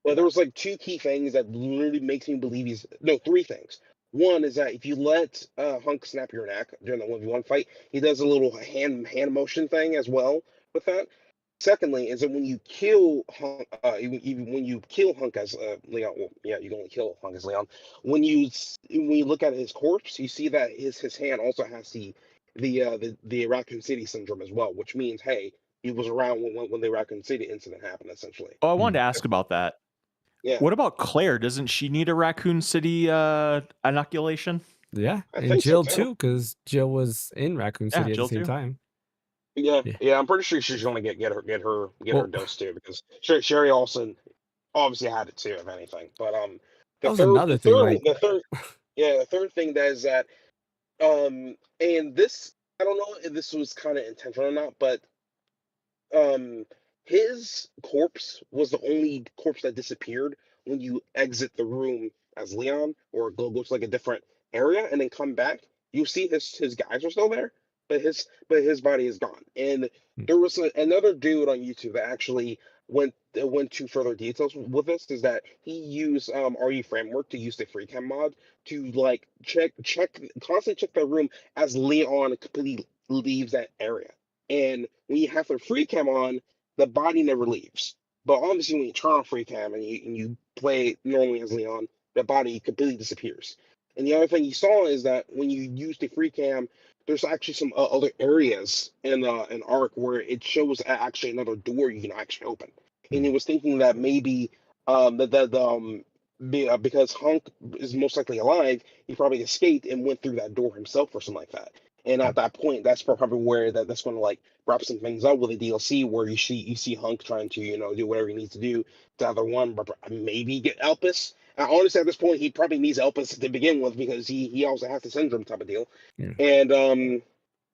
But there was like two key things that literally makes me believe three things. One is that if you let Hunk snap your neck during the 1v1 fight, he does a little hand motion thing as well with that. Secondly, is that when you kill Hunk, even when you kill Hunk as Leon, well, yeah, you can only kill Hunk as Leon. When you look at his corpse, you see that his hand also has the Raccoon City syndrome as well, which means, hey, he was around when the Raccoon City incident happened, essentially. Oh, I wanted to ask about that. Yeah, What about Claire? Doesn't she need a Raccoon City inoculation? Yeah. I And think so Jill too. too, because Jill was in Raccoon Yeah, City at the Jill same too. time. Yeah, Yeah. yeah, I'm pretty sure she's gonna get her Well, dose too, because Sherry Olsen obviously had it too, if anything. But That was another thing. Like, the third thing that is that and this I don't know if this was kind of intentional or not, but um his corpse was the only corpse that disappeared when you exit the room as Leon or go to like a different area and then come back. You see his guys are still there, but his body is gone. And mm, there was another dude on YouTube that actually went to further details with this. Is that he used RE framework to use the free cam mod to like constantly check the room as Leon completely leaves that area. And when you have the free cam on, the body never leaves. But obviously, when you turn on free cam and you play normally as Leon, the body completely disappears. And the other thing you saw is that when you use the free cam, there's actually some other areas in an arc where it shows actually another door you can actually open. And he mm, was thinking that maybe because Hunk is most likely alive, he probably escaped and went through that door himself or something like that. And at mm, that point, that's probably where that's going to like wrap some things up with the DLC, where you see Hunk trying to do whatever he needs to do to either one, but maybe get Elpis. Honestly, at this point, he probably needs Elpis to begin with because he also has the syndrome type of deal. yeah.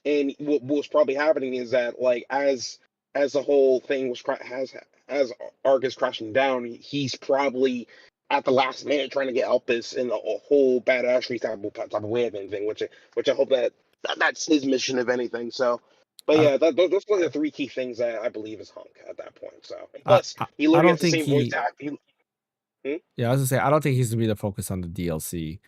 And what's probably happening is that like as the whole thing has as Arc is crashing down, he's probably at the last minute trying to get Elpis in a whole badassery type of way of anything, which I hope that's his mission if anything. So, but I, yeah, those are the three key things that I believe is Hunk at that point. So, and I, plus I he I literally don't has the think same voice he. act. Yeah, I was gonna say I don't think he's gonna be the focus on the DLC.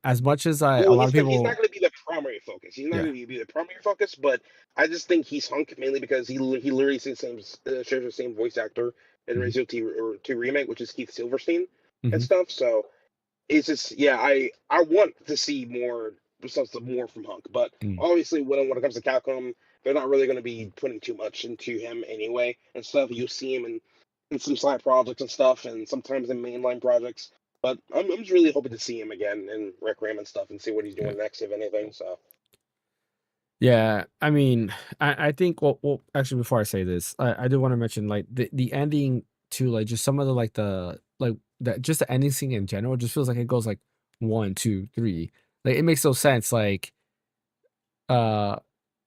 As much as a Well, lot of he's not people, going to be the primary focus. He's not yeah, going to be the primary focus, but I just think he's Hunk mainly because he literally shares the same voice actor in mhm, Resident Evil 2 remake, which is Keith Silverstein and mhm, stuff. So it's just yeah, I want to see more from Hunk, but mm, obviously when it comes to Capcom, they're not really going to be putting too much into him anyway and stuff. You'll see him in some side projects and stuff, and sometimes in mainline projects. But I'm just really hoping to see him again in Requiem and stuff and see what he's yeah. doing next, if anything. So Yeah, I mean, I think well actually before I say this, I do want to mention like the ending to like just some of the like that just the ending scene in general just feels like it goes like one, two, three. Like it makes no sense. Like uh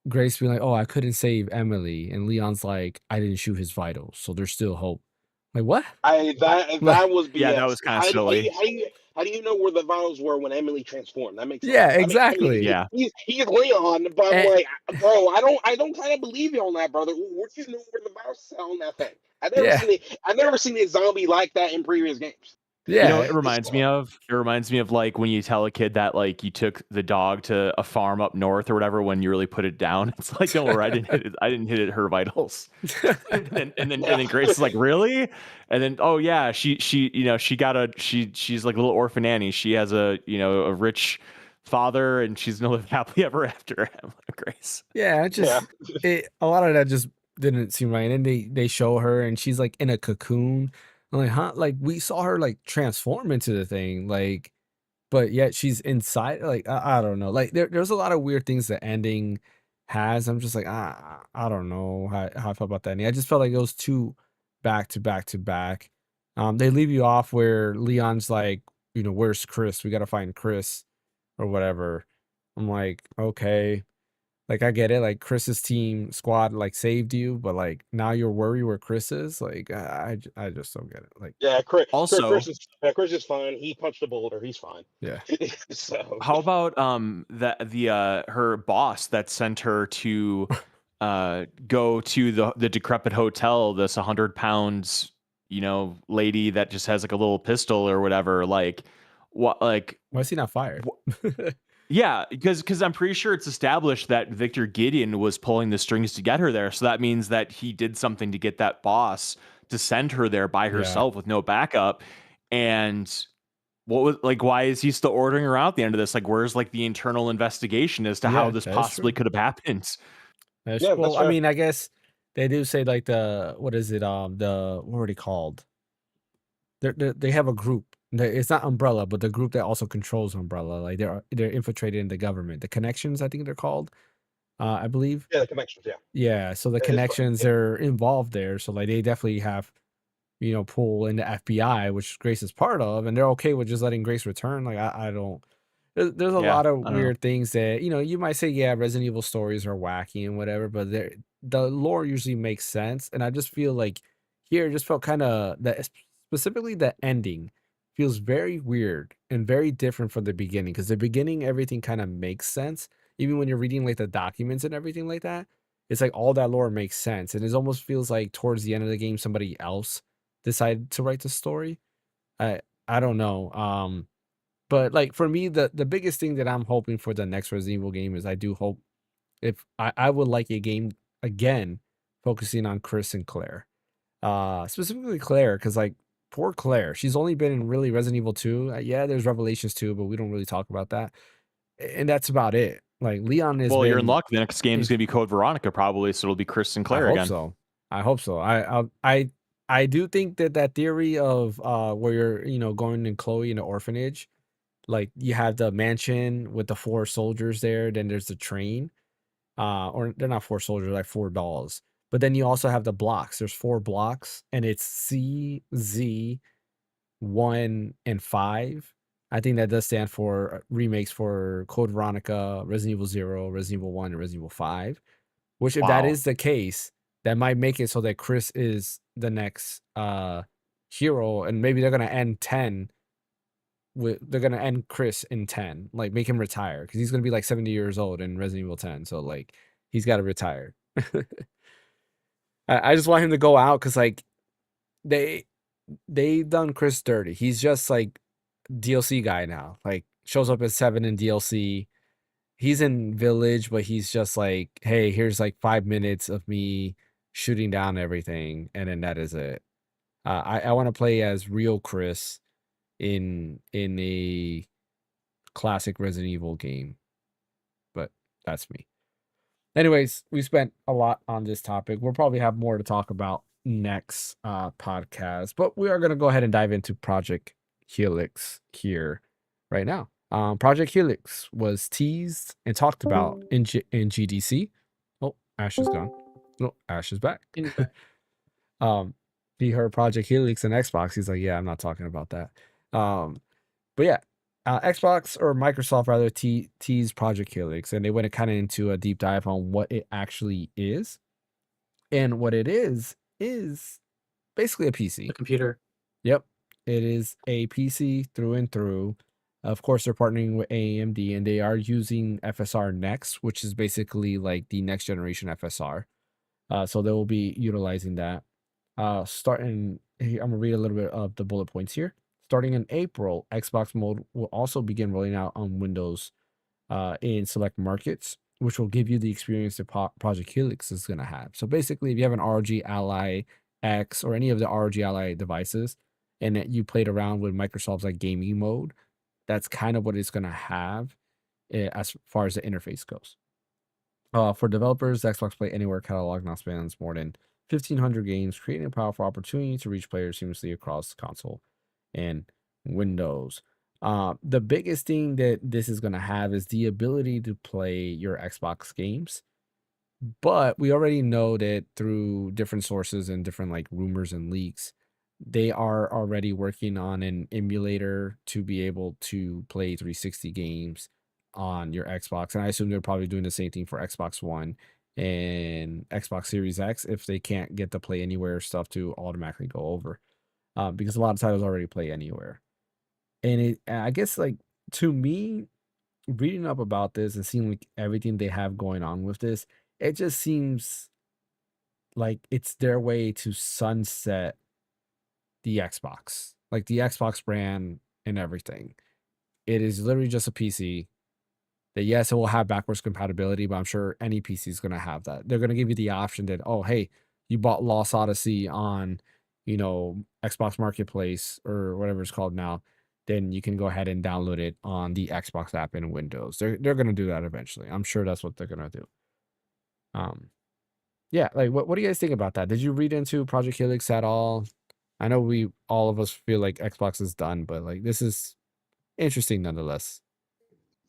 Grace being like, "Oh, I couldn't save Emily," and Leon's like, "I didn't shoot his vitals, so there's still hope." Like what? that Like was Yeah, that BS. was kind of silly. How do you know where the vials were when Emily transformed? That makes no yeah, sense. I mean exactly. Yeah. he's Leon, but I'm And like, bro, I don't kind of believe you on that, brother. Where do you know where the vials are on that thing? yeah, I've never seen a zombie like that in previous games. You know, yeah, it reminds me of like when you tell a kid that like you took the dog to a farm up north or whatever when you really put it down. It's like, don't worry, I didn't hit it her vitals. Yeah, And then Grace is like, really? And then oh yeah, she she's like a little orphan Annie. She has a a rich father and she's gonna live happily ever after. I'm like, Grace. yeah. It yeah, just a lot of that just didn't seem right. And then they show her and she's like in a cocoon. I'm like, huh? Like we saw her like transform into the thing, like, but yet she's inside. Like I don't know. Like there's a lot of weird things the ending has. I'm just like I don't know how I felt about that ending. I just felt like it was too back to back to back. They leave you off where Leon's like, where's Chris? We gotta find Chris or whatever. I'm like, okay. Like I get it, like Chris's team squad like saved you, but like now you're worried where Chris is. Like I just don't get it. Like yeah. Also, Chris is fine. He punched a boulder. He's fine. yeah, So how about the her boss that sent her to go to the decrepit hotel, this 100 pounds lady that just has like a little pistol or whatever, like what like why is he not fired? yeah, because I'm pretty sure it's established that Victor Gideon was pulling the strings to get her there, so that means that he did something to get that boss to send her there by Yeah, herself with no backup. And what was like why is he still ordering her out at the end of this? Like where's like the internal investigation as to how yeah, this that's possibly true. could have happened? That's yeah, that's well, I fair. mean, I guess they do say like the what is it? The what are they called? They have a group. It's not Umbrella, but the group that also controls Umbrella. Like they're infiltrated in the government. The Connections, I think they're called. I believe. Yeah, the connections. Yeah, Yeah. So the it's fine. Connections Yeah. are involved there. So like they definitely have pull in the FBI, which Grace is part of, and they're okay with just letting Grace return. Like I don't. There's a Yeah, lot of I don't know. weird things that you might say, yeah, Resident Evil stories are wacky and whatever, but the lore usually makes sense, and I just feel like here it just felt kind of that specifically the ending feels very weird and very different from the beginning because the beginning everything kind of makes sense even when you're reading like the documents and everything like that. It's like all that lore makes sense, and it almost feels like towards the end of the game somebody else decided to write the story. I don't know. But like for me, the biggest thing that I'm hoping for the next Resident Evil game is I do hope if I would like a game again focusing on Chris and Claire. Specifically Claire, because like poor Claire, she's only been in really Resident Evil 2. Yeah, there's Revelations 2, but we don't really talk about that. And that's about it. Like Leon has Well, you're in been luck. The next game is is going to be Code Veronica, probably, so it'll be Chris I Sinclair hope again. so. I hope so. I do think that theory of where you're going in Chloe in the orphanage, like you have the mansion with the 4 soldiers there, then there's the train. Or they're not 4 soldiers, like 4 dolls. But then you also have the blocks. There's 4 blocks, and it's C, Z, 1, and 5. I think that does stand for remakes for Code Veronica, Resident Evil 0, Resident Evil 1, and Resident Evil 5. Which, if that Wow. is the case, that might make it so that Chris is the next hero, and maybe they're gonna end 10 they're gonna end Chris in 10, like make him retire because he's gonna be like 70 years old in Resident Evil 10. So like he's got to retire. I just want him to go out because like they've done Chris dirty. He's just like DLC guy now. Like shows up at 7 in DLC. He's in Village, but he's just like, hey, here's like 5 minutes of me shooting down everything, and then that is it. I want to play as real Chris in a classic Resident Evil game, but that's me. Anyways, we spent a lot on this topic. We'll probably have more to talk about next podcast, but we are going to go ahead and dive into Project Helix here right now. Project Helix was teased and talked about in GDC. Oh, Ash is gone. No, Ash is back. In fact, He heard Project Helix and Xbox. He's like, yeah, I'm not talking about that. But yeah, Xbox or Microsoft rather teased Project Helix, and they went kind of into a deep dive on what it actually is, and what it is basically a PC. the computer. Yep, it is a PC through and through. Of course, they're partnering with AMD, and they are using FSR Next, which is basically like the next generation FSR. So they will be utilizing that. Starting, I'm gonna read a little bit of the bullet points here. Starting in April, Xbox mode will also begin rolling out on Windows in select markets, which will give you the experience that Project Helix is going to have. So basically, if you have an ROG Ally X or any of the ROG Ally devices, and that you played around with Microsoft's like gaming mode, that's kind of what it's going to have as far as the interface goes. For developers, the Xbox Play Anywhere catalog now spans more than 1,500 games, creating a powerful opportunity to reach players seamlessly across console and Windows. The biggest thing that this is going to have is the ability to play your Xbox games. But we already know that through different sources and different like rumors and leaks, they are already working on an emulator to be able to play 360 games on your Xbox. And I assume they're probably doing the same thing for Xbox One and Xbox Series X if they can't get the Play Anywhere stuff to automatically go over. Because a lot of titles already play anywhere. And I guess like to me, reading up about this and seeing like everything they have going on with this, it just seems like it's their way to sunset the Xbox, like the Xbox brand and everything. It is literally just a PC that, yes, it will have backwards compatibility, but I'm sure any PC is going to have that. They're going to give you the option that, oh, hey, you bought Lost Odyssey on, Xbox Marketplace or whatever it's called now, then you can go ahead and download it on the Xbox app in Windows. They're going to do that eventually. I'm sure that's what they're going to do. Yeah, like what do you guys think about that? Did you read into Project Helix at all? I know all of us feel like Xbox is done, but like this is interesting nonetheless.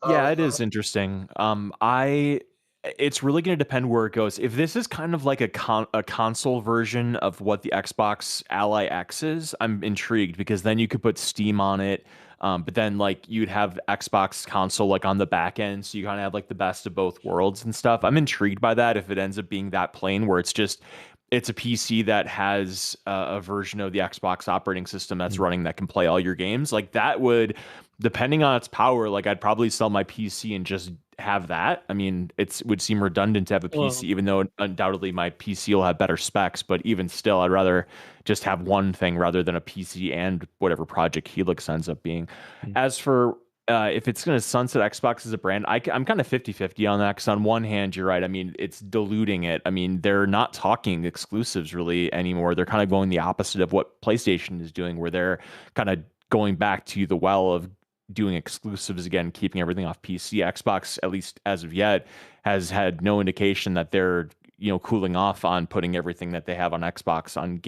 Yeah, it is interesting. I it's really going to depend where it goes. If this is kind of like a console version of what the Xbox Ally X is, I'm intrigued because then you could put Steam on it. But then like you'd have Xbox console like on the back end, so you kind of have like the best of both worlds and stuff. I'm intrigued by that if it ends up being that plain where it's a PC that has a version of the Xbox operating system that's running that can play all your games. Like that would, depending on its power, like I'd probably sell my PC and just have that. I mean, it would seem redundant to have a PC, Well, even though undoubtedly my PC will have better specs. But even still, I'd rather just have one thing rather than a PC and whatever Project Helix ends up being. Mm. As for if it's going to sunset Xbox as a brand, I'm kind of 50-50 on that because on one hand, you're right. I mean, it's diluting it. I mean, they're not talking exclusives really anymore. They're kind of going the opposite of what PlayStation is doing, where they're kind of going back to the well of doing exclusives again, keeping everything off PC. Xbox, at least as of yet, has had no indication that they're cooling off on putting everything that they have on Xbox on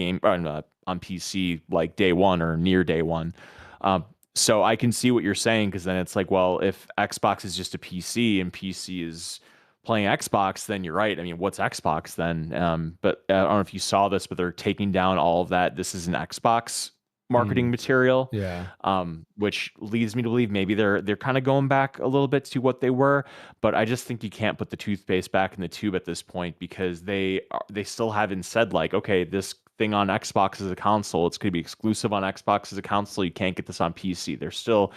PC like day one or near day one. So I can see what you're saying because then it's like, well, if Xbox is just a PC and PC is playing Xbox, then you're right. I mean, what's Xbox then? But I don't know if you saw this, but they're taking down all of that. This is an Xbox marketing material, Yeah. which leads me to believe maybe they're kind of going back a little bit to what they were. But I just think you can't put the toothpaste back in the tube at this point because they still haven't said like, okay, this thing on Xbox as a console, it's going to be exclusive on Xbox as a console. You can't get this on PC. They're still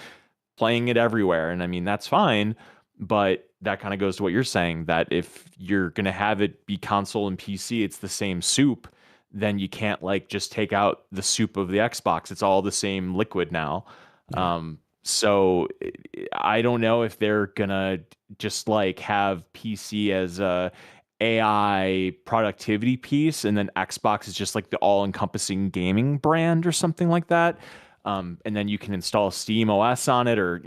playing it everywhere, and I mean that's fine. But that kind of goes to what you're saying that if you're going to have it be console and PC, it's the same soup, then you can't like just take out the soup of the Xbox. It's all the same liquid now. Yeah. So I don't know if they're gonna just like have PC as a AI productivity piece, and then Xbox is just like the all-encompassing gaming brand or something like that. And then you can install Steam OS on it, or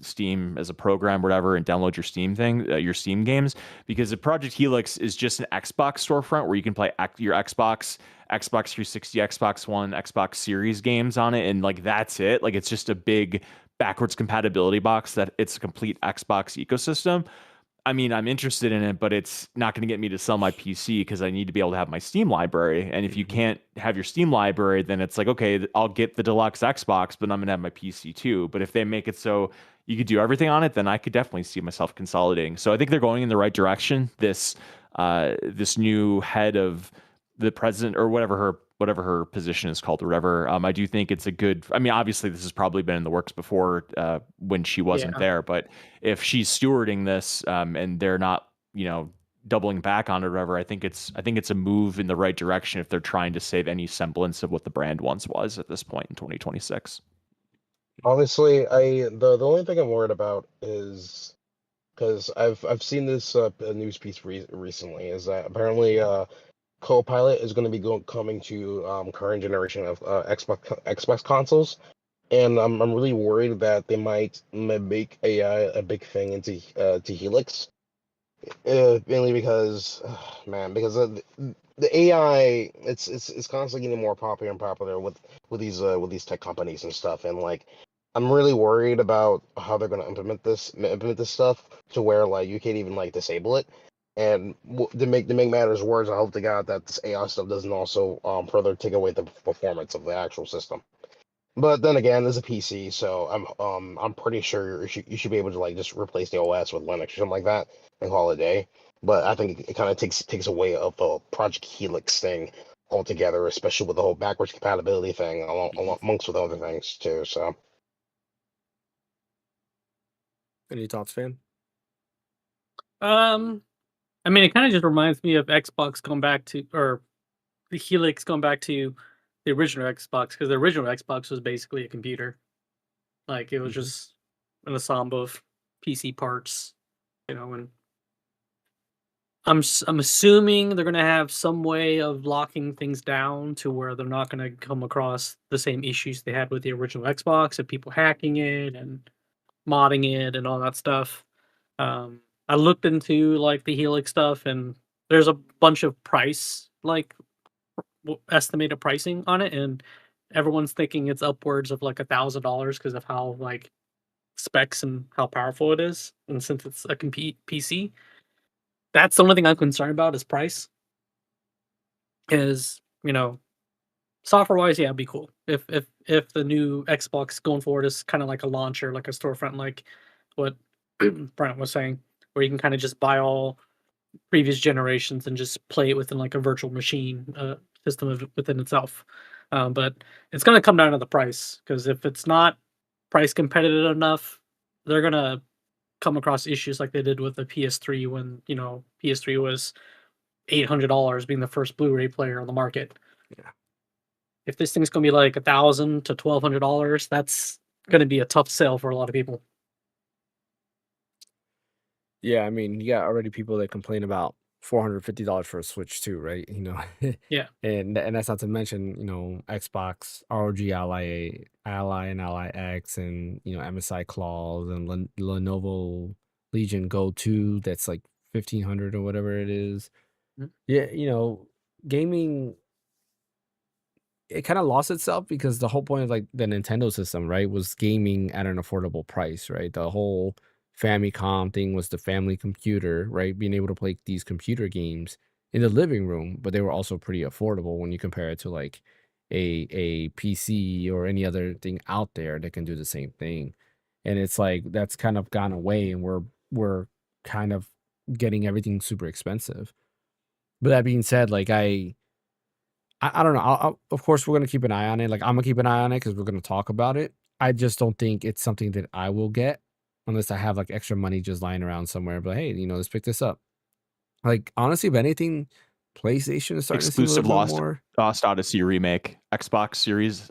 Steam as a program, whatever, and download your Steam thing, your Steam games. Because the Project Helix is just an Xbox storefront where you can play your Xbox 360, Xbox One, Xbox Series games on it, and like that's it. Like it's just a big backwards compatibility box that it's a complete Xbox ecosystem. I mean, I'm interested in it, but it's not going to get me to sell my PC because I need to be able to have my Steam library. And if you can't have your Steam library, then it's like, okay, I'll get the deluxe Xbox, but I'm going to have my PC too. But if they make it so you could do everything on it, then I could definitely see myself consolidating. So I think they're going in the right direction. This new head of the president or whatever her position is called or whatever. I do think it's a good. I mean, obviously this has probably been in the works before when she wasn't yeah. there, but if she's stewarding this and they're not, doubling back on it or whatever, I think it's a move in the right direction if they're trying to save any semblance of what the brand once was at this point in 2026. Honestly, the only thing I'm worried about is because I've seen this news piece recently is that apparently Copilot is going to be coming to current generation of Xbox consoles, and I'm really worried that they might make AI a big thing into to Helix, mainly because man, because the AI it's constantly getting more popular and popular with these tech companies and stuff, and like I'm really worried about how they're going to implement this stuff to where like you can't even like disable it. And to make matters worse, I hope to God that this AI stuff doesn't also further take away the performance of the actual system. But then again, there's a PC, so I'm pretty sure you should be able to like just replace the OS with Linux or something like that and call it a day. But I think it kind of takes away of the Project Helix thing altogether, especially with the whole backwards compatibility thing, amongst with other things too. So Any thoughts, fan? I mean, it kind of just reminds me of Xbox going back to, or the Helix going back to the original Xbox, because the original Xbox was basically a computer. Like it was just an ensemble of PC parts, and I'm assuming they're gonna have some way of locking things down to where they're not gonna come across the same issues they had with the original Xbox of people hacking it and modding it and all that stuff. I looked into like the Helix stuff, and there's a bunch of price like estimated pricing on it, and everyone's thinking it's upwards of like $1,000 because of how like specs and how powerful it is, and since it's a compete PC. That's the only thing I'm concerned about is price. Is, software wise, yeah, it'd be cool. If the new Xbox going forward is kind of like a launcher, like a storefront, like what Brent was saying, where you can kind of just buy all previous generations and just play it within like a virtual machine system within itself. But it's gonna come down to the price, because if it's not price competitive enough, they're gonna come across issues like they did with the PS3 when PS3 was $800 being the first Blu-ray player on the market. Yeah. If this thing's gonna be like $1,000 to $1,200, that's gonna be a tough sell for a lot of people. Yeah, I mean, you got already people that complain about $450 for a Switch too, right? Yeah. and that's not to mention, Xbox, ROG Ally and Ally X, and MSI Claws and Lenovo Legion Go 2, that's like 1,500 or whatever it is. Mhm. Yeah, gaming, it kind of lost itself because the whole point of like the Nintendo system, right, was gaming at an affordable price, right? The whole Famicom thing was the family computer, right? Being able to play these computer games in the living room, but they were also pretty affordable when you compare it to like a PC or any other thing out there that can do the same thing. And it's like that's kind of gone away, and we're kind of getting everything super expensive. But that being said, like I don't know. Of course, we're gonna keep an eye on it. Like, I'm gonna keep an eye on it because we're gonna talk about it. I just don't think it's something that I will get unless I have like extra money just lying around somewhere. But hey, let's pick this up. Like, honestly, if anything, PlayStation is starting to seem a Exclusive little bit more. Lost Odyssey remake, Xbox Series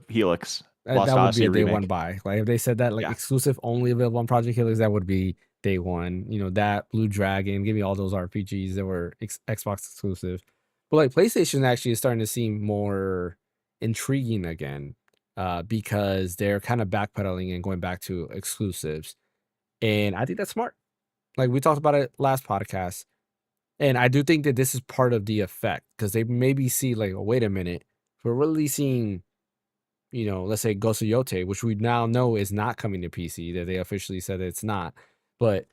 Helix, Lost That would be Odyssey a day one remake. buy. Like, if they said that, like, Yeah. exclusive only available on Project Helix, that would be day one. That Blue Dragon, give me all those RPGs that were Xbox exclusive. But like PlayStation actually is starting to seem more intriguing again, because they're kind of backpedaling and going back to exclusives, and I think that's smart. Like we talked about it last podcast, and I do think that this is part of the effect because they maybe see like, oh, wait a minute, we're releasing, let's say Ghost of Yote, which we now know is not coming to PC, that they officially said it's not. But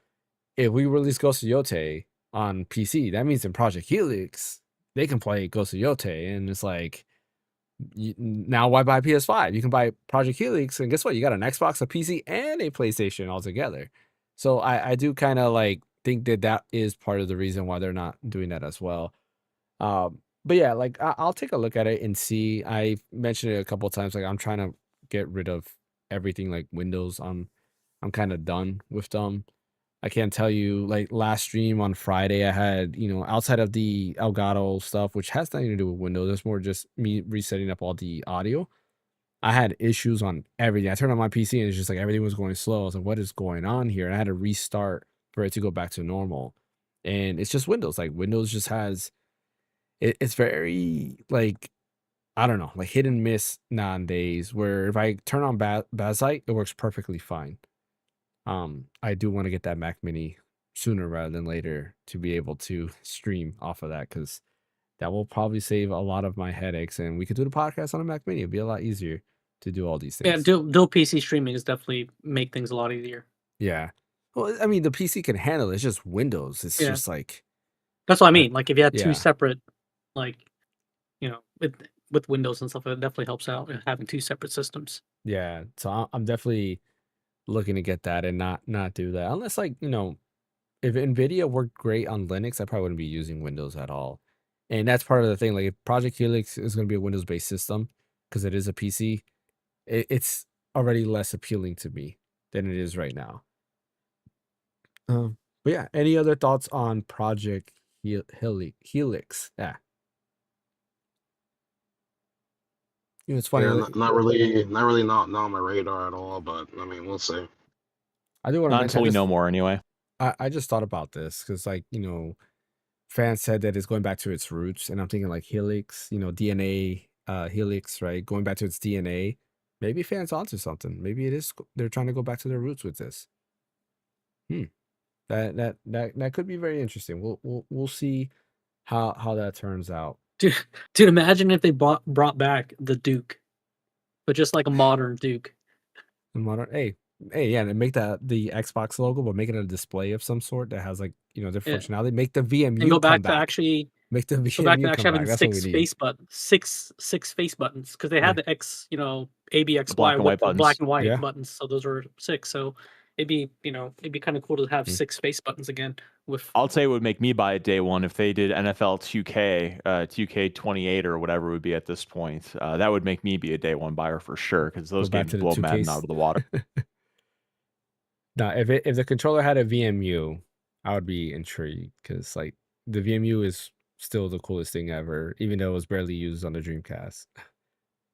if we release Ghost of Yote on PC, that means in Project Helix, they can play Ghost of Yote. And it's like, now why buy PS5? You can buy Project Helix, and guess what? You got an Xbox, a PC, and a PlayStation all together. So I do kind of like think that is part of the reason why they're not doing that as well. But yeah, like I'll take a look at it and see. I mentioned it a couple of times. Like I'm trying to get rid of everything like Windows. I'm kind of done with them. I can't tell you, like last stream on Friday, I had, outside of the Elgato stuff, which has nothing to do with Windows. It's more just me resetting up all the audio. I had issues on everything. I turned on my PC and it's just like everything was going slow. I was like, what is going on here? And I had to restart for it to go back to normal. And it's just Windows. Like Windows just has it's very like, I don't know, like hit and miss nowadays, where if I turn on Bazite, it works perfectly fine. I do want to get that Mac Mini sooner rather than later to be able to stream off of that, because that will probably save a lot of my headaches, and we could do the podcast on a Mac Mini. It'd be a lot easier to do all these Yeah, things. dual PC streaming is definitely make things a lot easier. Yeah. Well, I mean, the PC can handle it. It's just Windows. It's Yeah. just like, That's what I mean. Like if you had two yeah. separate, like, with Windows and stuff, it definitely helps out having two separate systems. Yeah. So I'm definitely looking to get that and not do that unless, like, if Nvidia worked great on Linux, I probably wouldn't be using Windows at all. And that's part of the thing. Like, if Project Helix is going to be a Windows-based system because it is a PC, it's already less appealing to me than it is right now. But yeah, any other thoughts on Project Helix? Yeah. It's funny. Yeah, not really, not on my radar at all. But I mean, we'll see. I do want to Not mention. until we know more, anyway. I just thought about this because, like, fans said that it's going back to its roots, and I'm thinking like Helix, DNA, Helix, right? Going back to its DNA. Maybe fans onto something. Maybe it is. They're trying to go back to their roots with this. That could be very interesting. We'll see how that turns out. Dude, imagine if they brought back the Duke, but just like a modern Duke. The modern, hey, Hey, yeah, and make the Xbox logo, but make it a display of some sort that has like different Yeah. functionality. Make the And VMU go come back to back. actually Make the go back to VMU actually come back. having That's what we need. six face buttons because they Yeah. had the X, A, B, The X, black Y and with white the buttons. black and white Yeah. buttons. So those are 6. So it'd be kind of cool to have 6 face buttons again. With I'll tell you what would make me buy it day one if they did NFL 2K, 2K28 or whatever it would be at this point. That would make me be a day one buyer for sure because those back games to the blow 2 Madden case. out of the water. Now, if the controller had a VMU, I would be intrigued because like the VMU is still the coolest thing ever, even though it was barely used on the Dreamcast.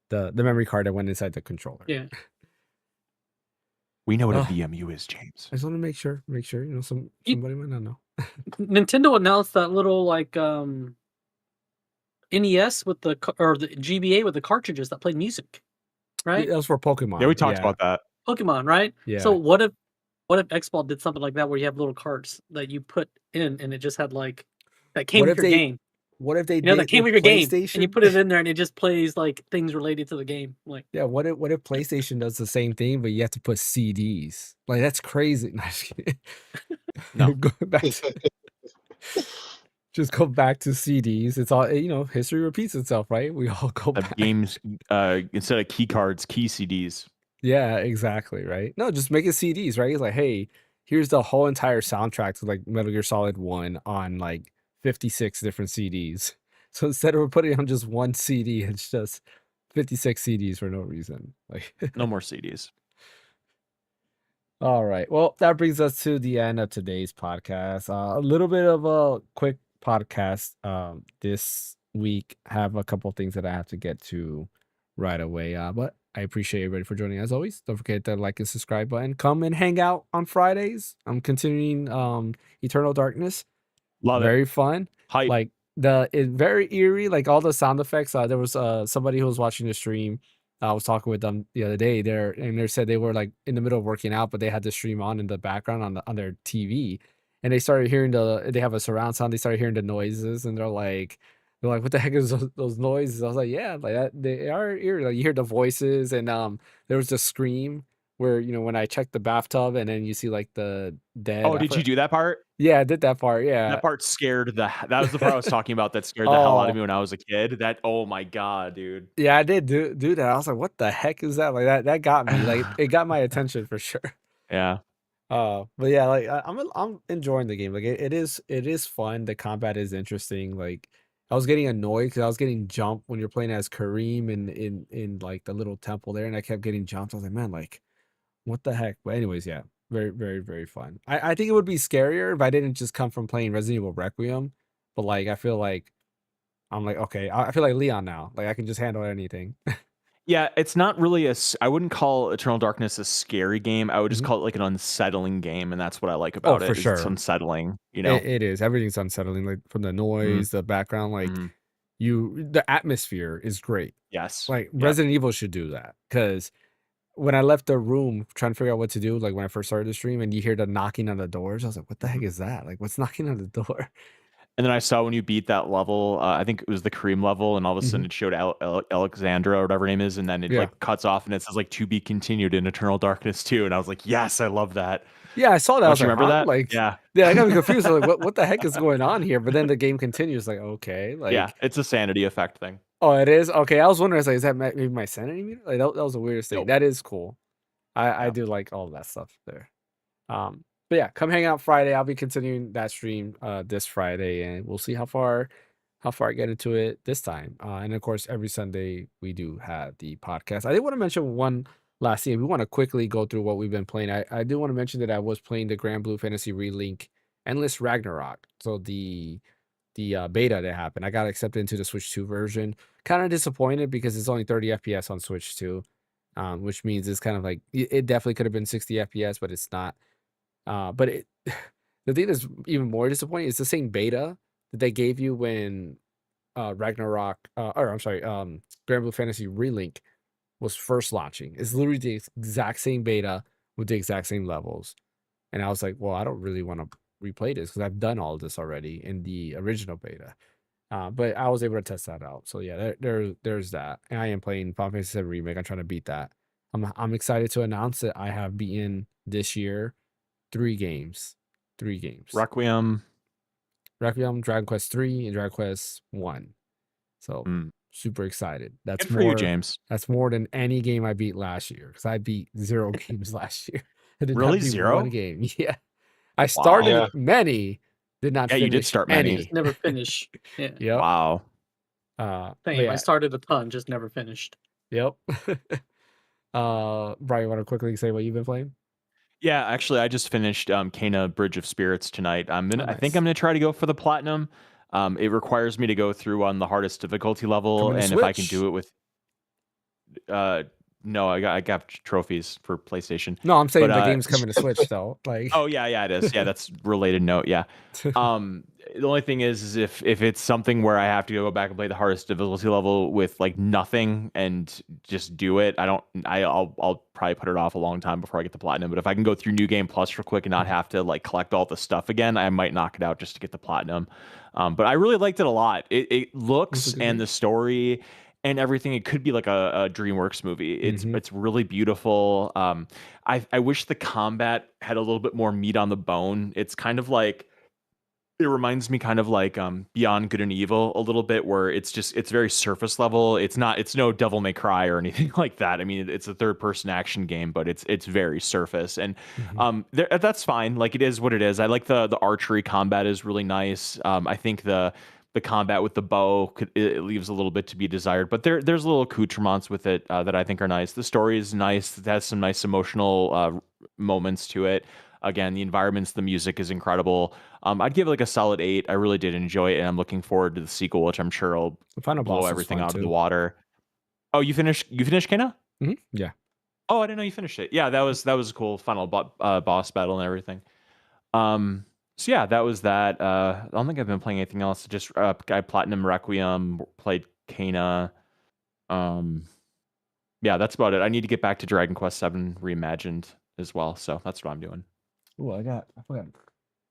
The memory card that went inside the controller. yeah, We know what a Oh, VMU is, James. I just want to make sure somebody might not know. Nintendo announced that little like NES with the GBA with the cartridges that played music, right? That was for Pokemon. Yeah, we talked about that. Pokemon, right? Yeah. So what if Xball did something like that where you have little carts that you put in and it just had like that came What with if your they- game? What if they You know, did that came with with your game and you PlayStation? put it in there and it just plays like things related to the game. Like Yeah, what if PlayStation does the same thing, but you have to put CDs? Like that's crazy. No, just kidding. No. Go back to just go back to CDs. It's all history repeats itself, right? We all go Have back. games instead of key cards, key CDs. Yeah, exactly, right? No, just make it CDs, right? It's like, hey, here's the whole entire soundtrack to like Metal Gear Solid 1 on like 56 different CDs. So instead of putting it on just one CD, it's just 56 CDs for no reason. Like No more CDs. all right. Well, that brings us to the end of today's podcast. A little bit of a quick podcast this week. Have a couple things that I have to get to right away. But I appreciate everybody for joining as always. Don't forget to like and subscribe button. Come and hang out on Fridays. I'm continuing Eternal Darkness. Love it. Very fun. Hype. Like it's very eerie. Like all the sound effects. There was somebody who was watching the stream. I was talking with them the other day there, and they said they were like in the middle of working out, but they had the stream on in the background on their TV, and they started hearing they have a surround sound. They started hearing the noises, and they're like, what the heck is those noises? I was like, yeah, like that, they are eerie. Like you hear the voices, and there was the scream where when I checked the bathtub, and then you see like the dead. Oh, did you do that part? Yeah, I did that part. Yeah, That part scared that was the part I was talking about that scared the hell out of me when I was a kid. Oh my god, dude. Yeah, I did do that. I was like, what the heck is that? Like that got me. Like it got my attention for sure. Yeah. But yeah, like I'm enjoying the game. Like it is fun. The combat is interesting. Like I was getting annoyed because I was getting jumped when you're playing as Kareem in like the little temple there, and I kept getting jumped. I was like, man, like what the heck? But anyways, yeah, very, very, very fun. I think it would be scarier if I didn't just come from playing Resident Evil Requiem. But like I feel like I'm like, okay, I feel like Leon now. Like I can just handle anything. Yeah, it's not really I wouldn't call Eternal Darkness a scary game. I would just Mhm. call it like an unsettling game, and that's what I like about it. for is sure. It's unsettling, you know. It is. Everything's unsettling. Like from the noise, the background, like Mhm. the atmosphere is great. Yes. Like Yep. Resident Evil should do that. Because when I left the room trying to figure out what to do, like when I first started the stream and you hear the knocking on the doors, I was like, what the heck is that? Like what's knocking on the door? And then I saw when you beat that level, I think it was the cream level, and all of a sudden it showed Alexandra or whatever her name is, and then it Yeah. like cuts off and it says like to be continued in Eternal Darkness 2. And I was like, yes, I love that. Yeah, I saw that. I Don't was you like, remember huh? that? Like, Yeah. I got me confused. I was like, what the heck is going on here? But then the game continues. Like, okay, like, Yeah, it's a sanity effect thing. oh, it is okay. I was wondering, I was like, is that maybe my sanity meter? Like, that was the weirdest thing. Nope. That is cool. I Yeah. do like all of that stuff there. But yeah, come hang out Friday. I'll be continuing that stream this Friday, and we'll see how far I get into it this time. And of course, every Sunday we do have the podcast. I did want to mention one last thing. We want to quickly go through what we've been playing. I do want to mention that I was playing the Grand Blue Fantasy Relink Endless Ragnarok. So the beta that happened, I got accepted into the Switch 2 version. Kind of disappointed because it's only 30 FPS on Switch 2, which means it's kind of like it definitely could have been 60 FPS, but it's not. But the thing that's even more disappointing is the same beta that they gave you when Ragnarok, or I'm sorry, Grand Blue Fantasy Relink was first launching. It's literally the exact same beta with the exact same levels. And I was like, well, I don't really want to replay this because I've done all of this already in the original beta. But I was able to test that out. So yeah, there's that. And I am playing Final Fantasy VII Remake. I'm trying to beat that. I'm excited to announce that I have beaten this year 3 games. 3 games. Requiem. Dragon Quest 3, and Dragon Quest 1. So Mm. super excited. Good for you, James. That's more than any game I beat last year, because I beat 0 games last year. I did Really? not beat 0? 1 game. Yeah. I started Yeah. many, did not Yeah, finish you did start many. any. Just never finish. Yeah. Yep. Wow. But Same. yeah. I started a ton, just never finished. Yep. Brian, you want to quickly say what you've been playing? Yeah, actually, I just finished Kena Bridge of Spirits tonight. I think nice. I'm gonna try to go for the platinum. It requires me to go through on the hardest difficulty level, Coming to and if I can Switch. do it with, no, I got trophies for PlayStation. No, I'm saying But, the game's coming to Switch though. Like, Oh yeah, it is. Yeah, that's related note. Yeah. The only thing is if it's something where I have to go back and play the hardest difficulty level with like nothing and just do it, I'll probably put it off a long time before I get the platinum. But if I can go through New Game Plus real quick and not have to like collect all the stuff again, I might knock it out just to get the platinum. But I really liked it a lot. It looks and the story and everything, it could be like a DreamWorks movie. It's really beautiful. I wish the combat had a little bit more meat on the bone. It's kind of like, it reminds me kind of like Beyond Good and Evil a little bit, where it's very surface level. It's no Devil May Cry or anything like that. I mean, it's a third person action game, but it's very surface, and that's fine. Like, it is what it is. I like the archery combat is really nice. I think the combat with the bow it leaves a little bit to be desired, but there's little accoutrements with it that I think are nice. The story is nice. It has some nice emotional moments to it. Again, the environments, the music is incredible. I'd give it like a solid 8. I really did enjoy it, and I'm looking forward to the sequel, which I'm sure will blow everything out of the water. Oh, you finished Kena? Yeah. Oh, I didn't know you finished it. Yeah, that was a cool final boss battle and everything. So yeah, that was that. I don't think I've been playing anything else. Just I Platinum Requiem, played Kena. Yeah, that's about it. I need to get back to Dragon Quest VII Reimagined as well, so that's what I'm doing. Oh, I forgot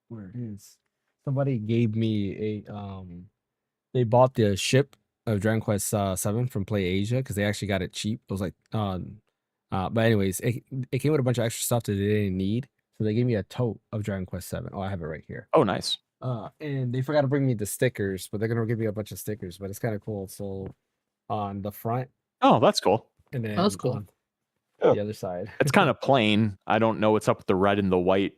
where it is. Somebody gave me a they bought the ship of Dragon Quest 7 from Play Asia because they actually got it cheap. It was like but anyways, it came with a bunch of extra stuff that they didn't need. So they gave me a tote of Dragon Quest 7. Oh, I have it right here. Oh, nice. And they forgot to bring me the stickers, but they're gonna give me a bunch of stickers, but it's kind of cool. So on the front. Oh, that's cool. And then that's cool. On the other side. It's kind of plain. I don't know what's up with the red and the white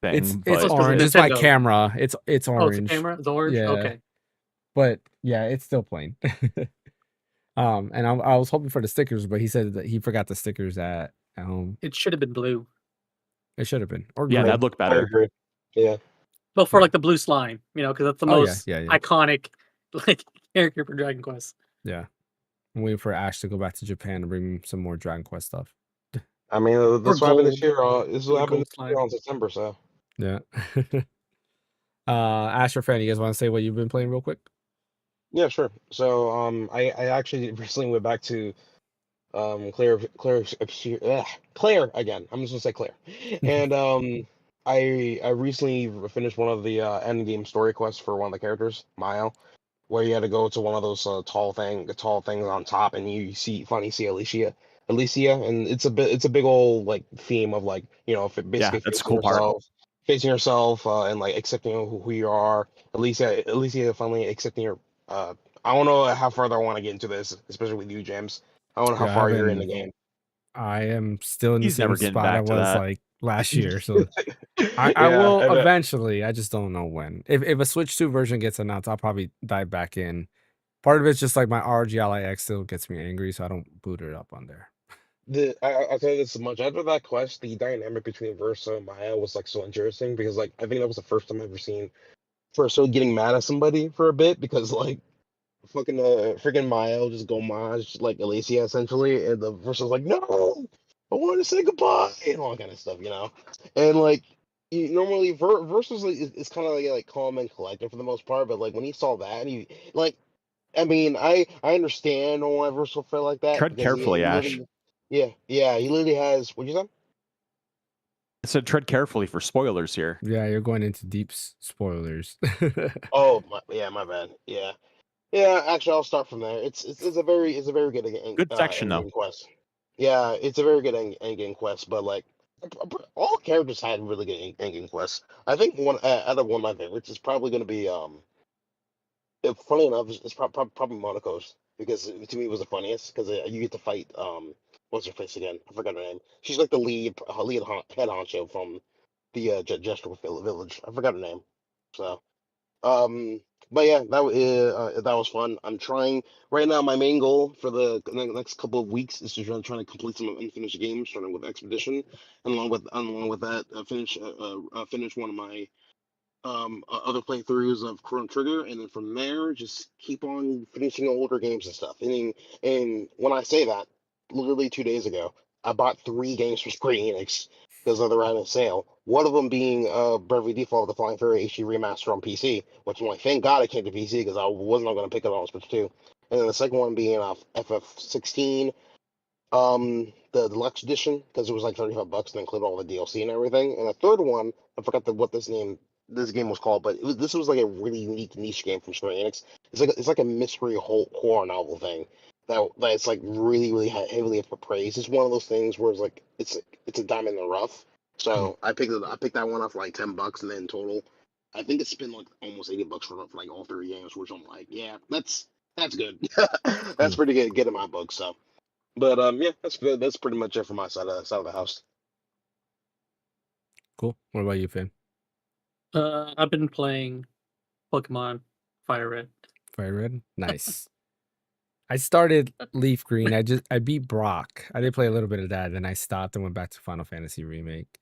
thing. It's orange. It's my camera. It's orange. Oh, it's a camera? It's orange? Yeah. Okay. But yeah, it's still plain. And I was hoping for the stickers, but he said that he forgot the stickers at home. It should have been blue. It should have been. Or yeah, green. that'd look better. I agree. Yeah. But for like the blue slime, because that's the most yeah. iconic like character for Dragon Quest. Yeah. I'm waiting for Ash to go back to Japan and bring me some more Dragon Quest stuff. I mean, this will happen this year. This will happen in September, so. Yeah. Ash or Fanny, you guys want to say what you've been playing real quick? Yeah, sure. So I actually recently went back to Claire again. I'm just gonna say Claire. And I recently finished one of the end game story quests for one of the characters, Maya, where you had to go to one of those tall things on top, and you see Alicia, and it's a big old like theme of like basically that's a cool part. Facing yourself and like accepting who you are. Alicia finally accepting your. I don't know how further I want to get into this, especially with you, James. I don't know how far you're in the game. I am still in the He's same never getting spot I back to was that. like last year, so I will eventually. I just don't know when. If a Switch 2 version gets announced, I'll probably dive back in. Part of it's just like my RGLIX still gets me angry, so I don't boot it up on there. I'll tell you this much. After that quest, the dynamic between Versa and Maya was like so interesting because like I think that was the first time I've ever seen Versa getting mad at somebody for a bit because like fucking freaking Maya will just go maj like Alicia essentially, and the Versa's like, no, I want to say goodbye and all that kind of stuff, and like normally Versa's like is kind of like calm and collected for the most part, but like when he saw that, he like. I mean, I understand why Versa felt like that. Tread carefully, Ash. Yeah, he literally has. What'd you say? I said tread carefully for spoilers here. Yeah, you're going into deep spoilers. Oh, my bad. Yeah. Actually, I'll start from there. It's a very good section though. quest. Yeah, it's a very good endgame quest, but like all characters had really good endgame quests. I think one out of one of my favorites is probably going to be funny enough, it's probably Monaco's because to me it was the funniest because you get to fight what's her face again? I forgot her name. She's like the head honcho from the Jester Village. I forgot her name. So um, but yeah, that was fun. I'm trying right now. My main goal for the next couple of weeks is to try to complete some unfinished games, starting with Expedition, and along with that, finish one of my other playthroughs of Chrono Trigger, and then from there just keep on finishing older games and stuff. And when I say that, literally 2 days ago, I bought 3 games from Square Enix because they're on a sale. One of them being Bravely Default: The Flying Fury HD Remaster on PC, which I'm like, thank God it came to PC because I wasn't going to pick it up on Switch 2. And then the second one being FF16, the deluxe edition, because it was like $35 and included all the DLC and everything. And the third one, I forgot what this game was called, but this was like a really unique niche game from Square Enix. It's like a mystery horror novel thing that's like really heavily praised. It's one of those things where it's a diamond in the rough. Mm. So I picked that one up for like $10, and then total, I think it's been like almost $80 for like all 3 games, which I'm like, yeah, that's good. That's Mm. pretty good in my book. So. But yeah, that's good. That's pretty much it for my side of the house. Cool. What about you, Finn? I've been playing Pokemon Fire Red. Fire Red? Nice. I started Leaf Green. I beat Brock. I did play a little bit of that, then I stopped and went back to Final Fantasy Remake.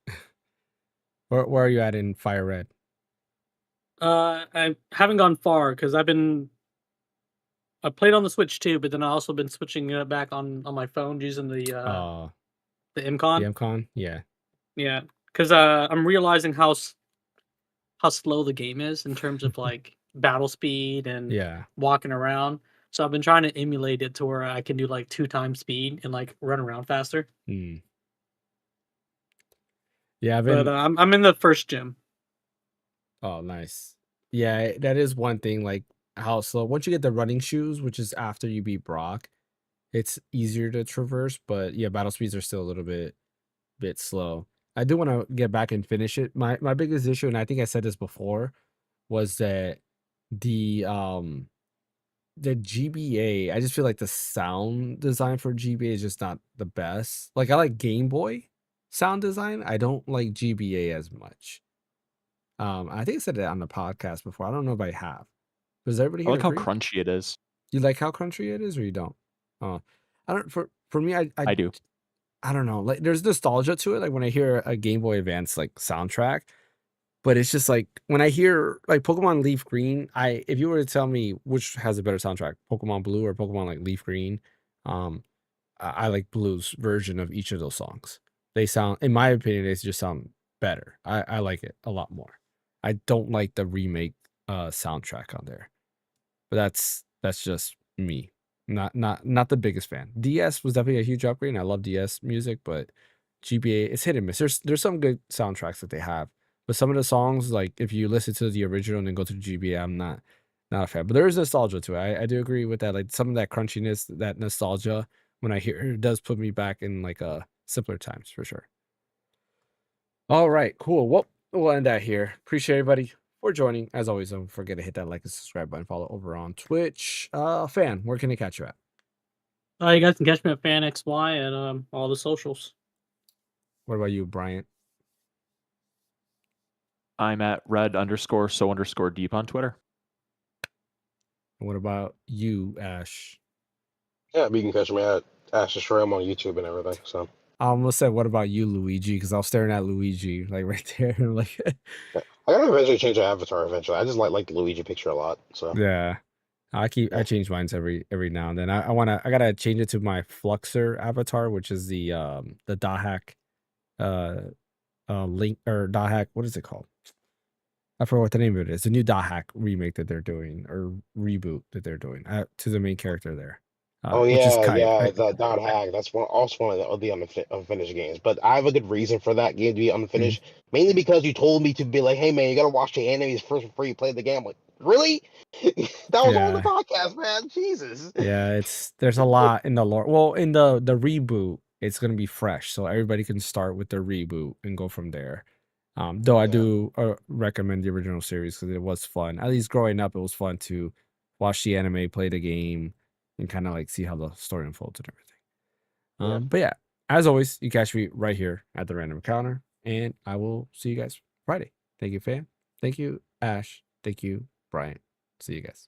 Where are you at in Fire Red? I haven't gone far because I played on the Switch too, but then I also been switching it back on my phone using the The MCon. MCon? Yeah. Yeah, because I'm realizing how slow the game is in terms of like battle speed and Yeah. walking around. So I've been trying to emulate it to where I can do like 2 times speed and like run around faster. Mm. Yeah, I've But been I'm in the first gym. Oh, nice. Yeah, that is one thing, like how slow once you get the running shoes, which is after you beat Brock, it's easier to traverse, but yeah, battle speeds are still a little bit slow. I do want to get back and finish it. My biggest issue, and I think I said this before, was that the um the GBA, I just feel like the sound design for GBA is just not the best. Like I like Game Boy sound design. I don't like GBA as much. I think I said it on the podcast before. I don't know if I have. Does everybody I here like how agree? crunchy it is. You like how crunchy it is, or you don't? I don't. For me, I do. I don't know. Like, there's nostalgia to it. Like when I hear a Game Boy Advance like soundtrack, but it's just like when I hear like Pokemon Leaf Green. If you were to tell me which has a better soundtrack, Pokemon Blue or Pokemon like Leaf Green, um, I like Blue's version of each of those songs. They sound, in my opinion, they just sound better. I like it a lot more. I don't like the remake soundtrack on there, but that's just me. Not the biggest fan. DS was definitely a huge upgrade, and I love DS music, but GBA, it's hit and miss. There's some good soundtracks that they have, but some of the songs, like if you listen to the original and then go to the GBA, I'm not a fan. But there is nostalgia to it. I do agree with that. Like some of that crunchiness, that nostalgia, when I hear it, it does put me back in like simpler times for sure. All right, cool. Well, we'll end that here. Appreciate everybody for joining. As always, don't forget to hit that like and subscribe button. Follow over on Twitch. Fan, where can they catch you at? You guys can catch me at Phaneckswhy and all the socials. What about you, Bryant? I'm at red_so_deep on Twitter. And what about you, Ash? Yeah, you can catch me at Ash Destroy. I'm on YouTube and everything. So I almost said, what about you, Luigi? Because I was staring at Luigi, like right there. Like, yeah. I gotta eventually change the avatar. Eventually, I just like the Luigi picture a lot. So yeah. I yeah. change mine every now and then. I gotta change it to my Fluxer avatar, which is the Dahak link or Dahak, what is it called? I forgot what the name of it is. The new Dahak remake that they're doing, or reboot that they're doing to the main character there, Oh which is yeah, Kite. yeah, the Dot Hack. That's one of the unfinished games. But I have a good reason for that game to be Mhm. unfinished. Mainly because you told me to be like, "Hey man, you gotta watch the animes first before you play the game." I'm like, really? That was on the Yeah, podcast, man. Jesus. yeah. There's a lot in the lore. Well, in the reboot, it's gonna be fresh, so everybody can start with their reboot and go from there. Though I Yeah. do recommend the original series because it was fun. At least growing up, it was fun to watch the anime, play the game, and kind of like see how the story unfolds and everything. Yeah. But yeah, as always, you catch me right here at the Random Encounter, and I will see you guys Friday. Thank you, fam. Thank you, Ash. Thank you, Brian. See you guys.